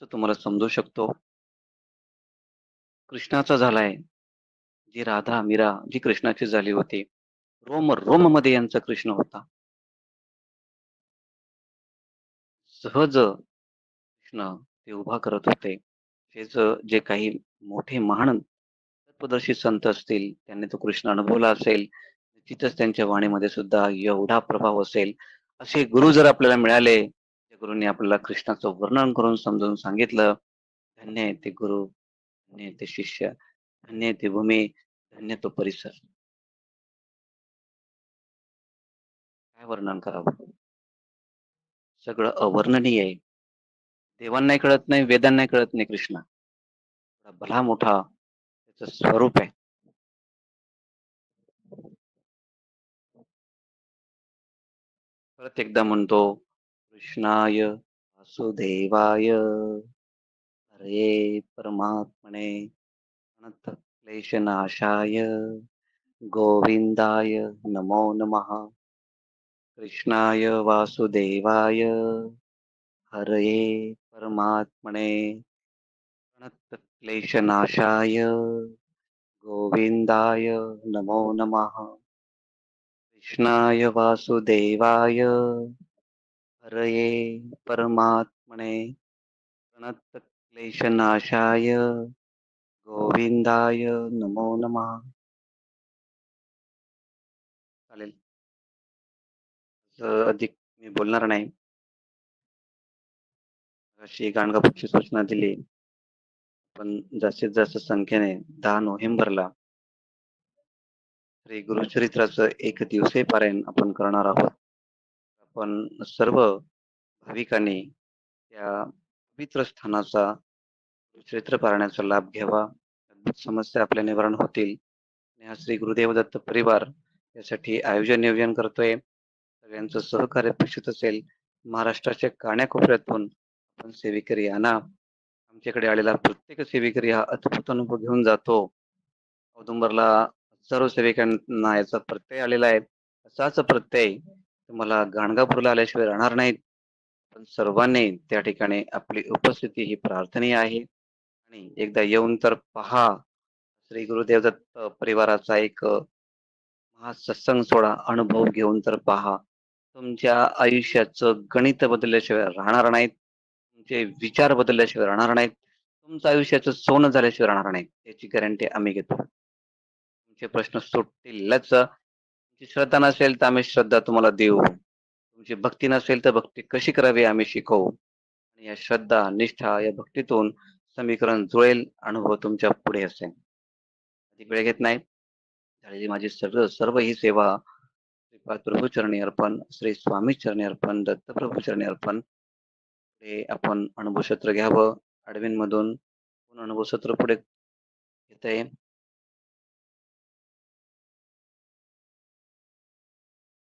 तो तुम्हाला समजू शकतो. कृष्णाचा झालाय. जी राधा, मीरा जी कृष्णाची झाली होती. रोम-रोममध्ये यांचा कृष्ण होता. सहज कृष्ण ते उभा करत होते. हेच जे काही मोठे महान तत्वदर्शी संत असतील, त्यांनी तो कृष्ण अनुभवला असेल. तिथंच त्यांच्या वाणीमध्ये सुद्धा एवढा प्रभाव असेल. असे गुरु जर आपल्याला मिळाले, त्या गुरूंनी आपल्याला कृष्णाचं वर्णन करून समजावून सांगितलं. धन्य आहे ते गुरु, धन्य आहे ते शिष्य, धन्य आहे ती भूमी, धन्य तो परिसर. काय वर्णन करावं? सगळं अवर्णनीय आहे. देवांनाही कळत नाही, वेदांनाही कळत नाही कृष्ण. एवढा भला मोठा त्याचं स्वरूप आहे. परत एकदा म्हणतो, कृष्णाय वासुदेवाय हरे परमात्मने अनंत क्लेशनाशाय गोविंदाय नमो नमः. कृष्णाय वासुदेवाय हरये परमात्मने अनंत क्लेशनाशाय गोविंदाय नमो नमः. कृष्णाय वासुदेवाय हरये परमात्मने अनंत क्लेशनाशाय गोविंदाय नमो नमः. चालेल. अधिक मी बोलणार नाही. अशी गाणगापूरची सूचना दिली. पण जास्तीत जास्त संख्येने 10 नोव्हेंबरला श्री गुरुचरित्राचं एक दिवसीय पारायण आपण करणार आहोत. आपण सर्व भाविकांनी त्या पवित्र स्थानाचा चरित्र पारायणाचा लाभ घ्यावा. अद्भुत समस्या आपल्या निवारण होतील. आणि हा श्री गुरुदेव दत्त परिवार यासाठी आयोजन नियोजन करतोय. सगळ्यांचं सहकार्य अपेक्षित असेल. महाराष्ट्राच्या कानाकोपऱ्यातून आपण सेवेकरी आणा. आमच्याकडे आलेला प्रत्येक सेवेकरी हा अद्भुत अनुभव घेऊन जातो. औदुंबरला सर्व सेविकांना याचा प्रत्यय आलेला आहे. असाच प्रत्यय तुम्हाला गाणगापूरला आल्याशिवाय राहणार नाहीत. पण सर्वांनी त्या ठिकाणी आपली उपस्थिती ही प्रार्थनीय आहे. आणि एकदा येऊन तर पहा. श्री गुरुदेव दत्त परिवाराचा एक हा सत्संग सोहळा अनुभव घेऊन तर पहा. तुमच्या आयुष्याचं गणित बदलल्याशिवाय राहणार नाहीत. तुमचे विचार बदलल्याशिवाय राहणार नाहीत. तुमचं आयुष्याचं सोनं झाल्याशिवाय राहणार नाहीत. याची गॅरंटी आम्ही घेतो. तुमचे प्रश्न सुटतीलच. तुमची श्रद्धा नसेल तर आम्ही श्रद्धा तुम्हाला देऊ. तुमची भक्ती नसेल तर भक्ती कशी करावी आम्ही शिकवू. आणि या श्रद्धा, निष्ठा या भक्तीतून समीकरण जुळेल. अनुभव तुमच्या पुढे असेल. अधिक वेळ घेत नाही. झालेली माझी सर्व सर्व ही सेवा श्रीपाद प्रभू चरणी अर्पण, श्री स्वामी चरणी अर्पण, दत्तप्रभू चरणी अर्पण. हे आपण अनुभवक्षेत्र घ्यावं. अडविन मधून अनुभवक्षेत्र पुढे येत आहे.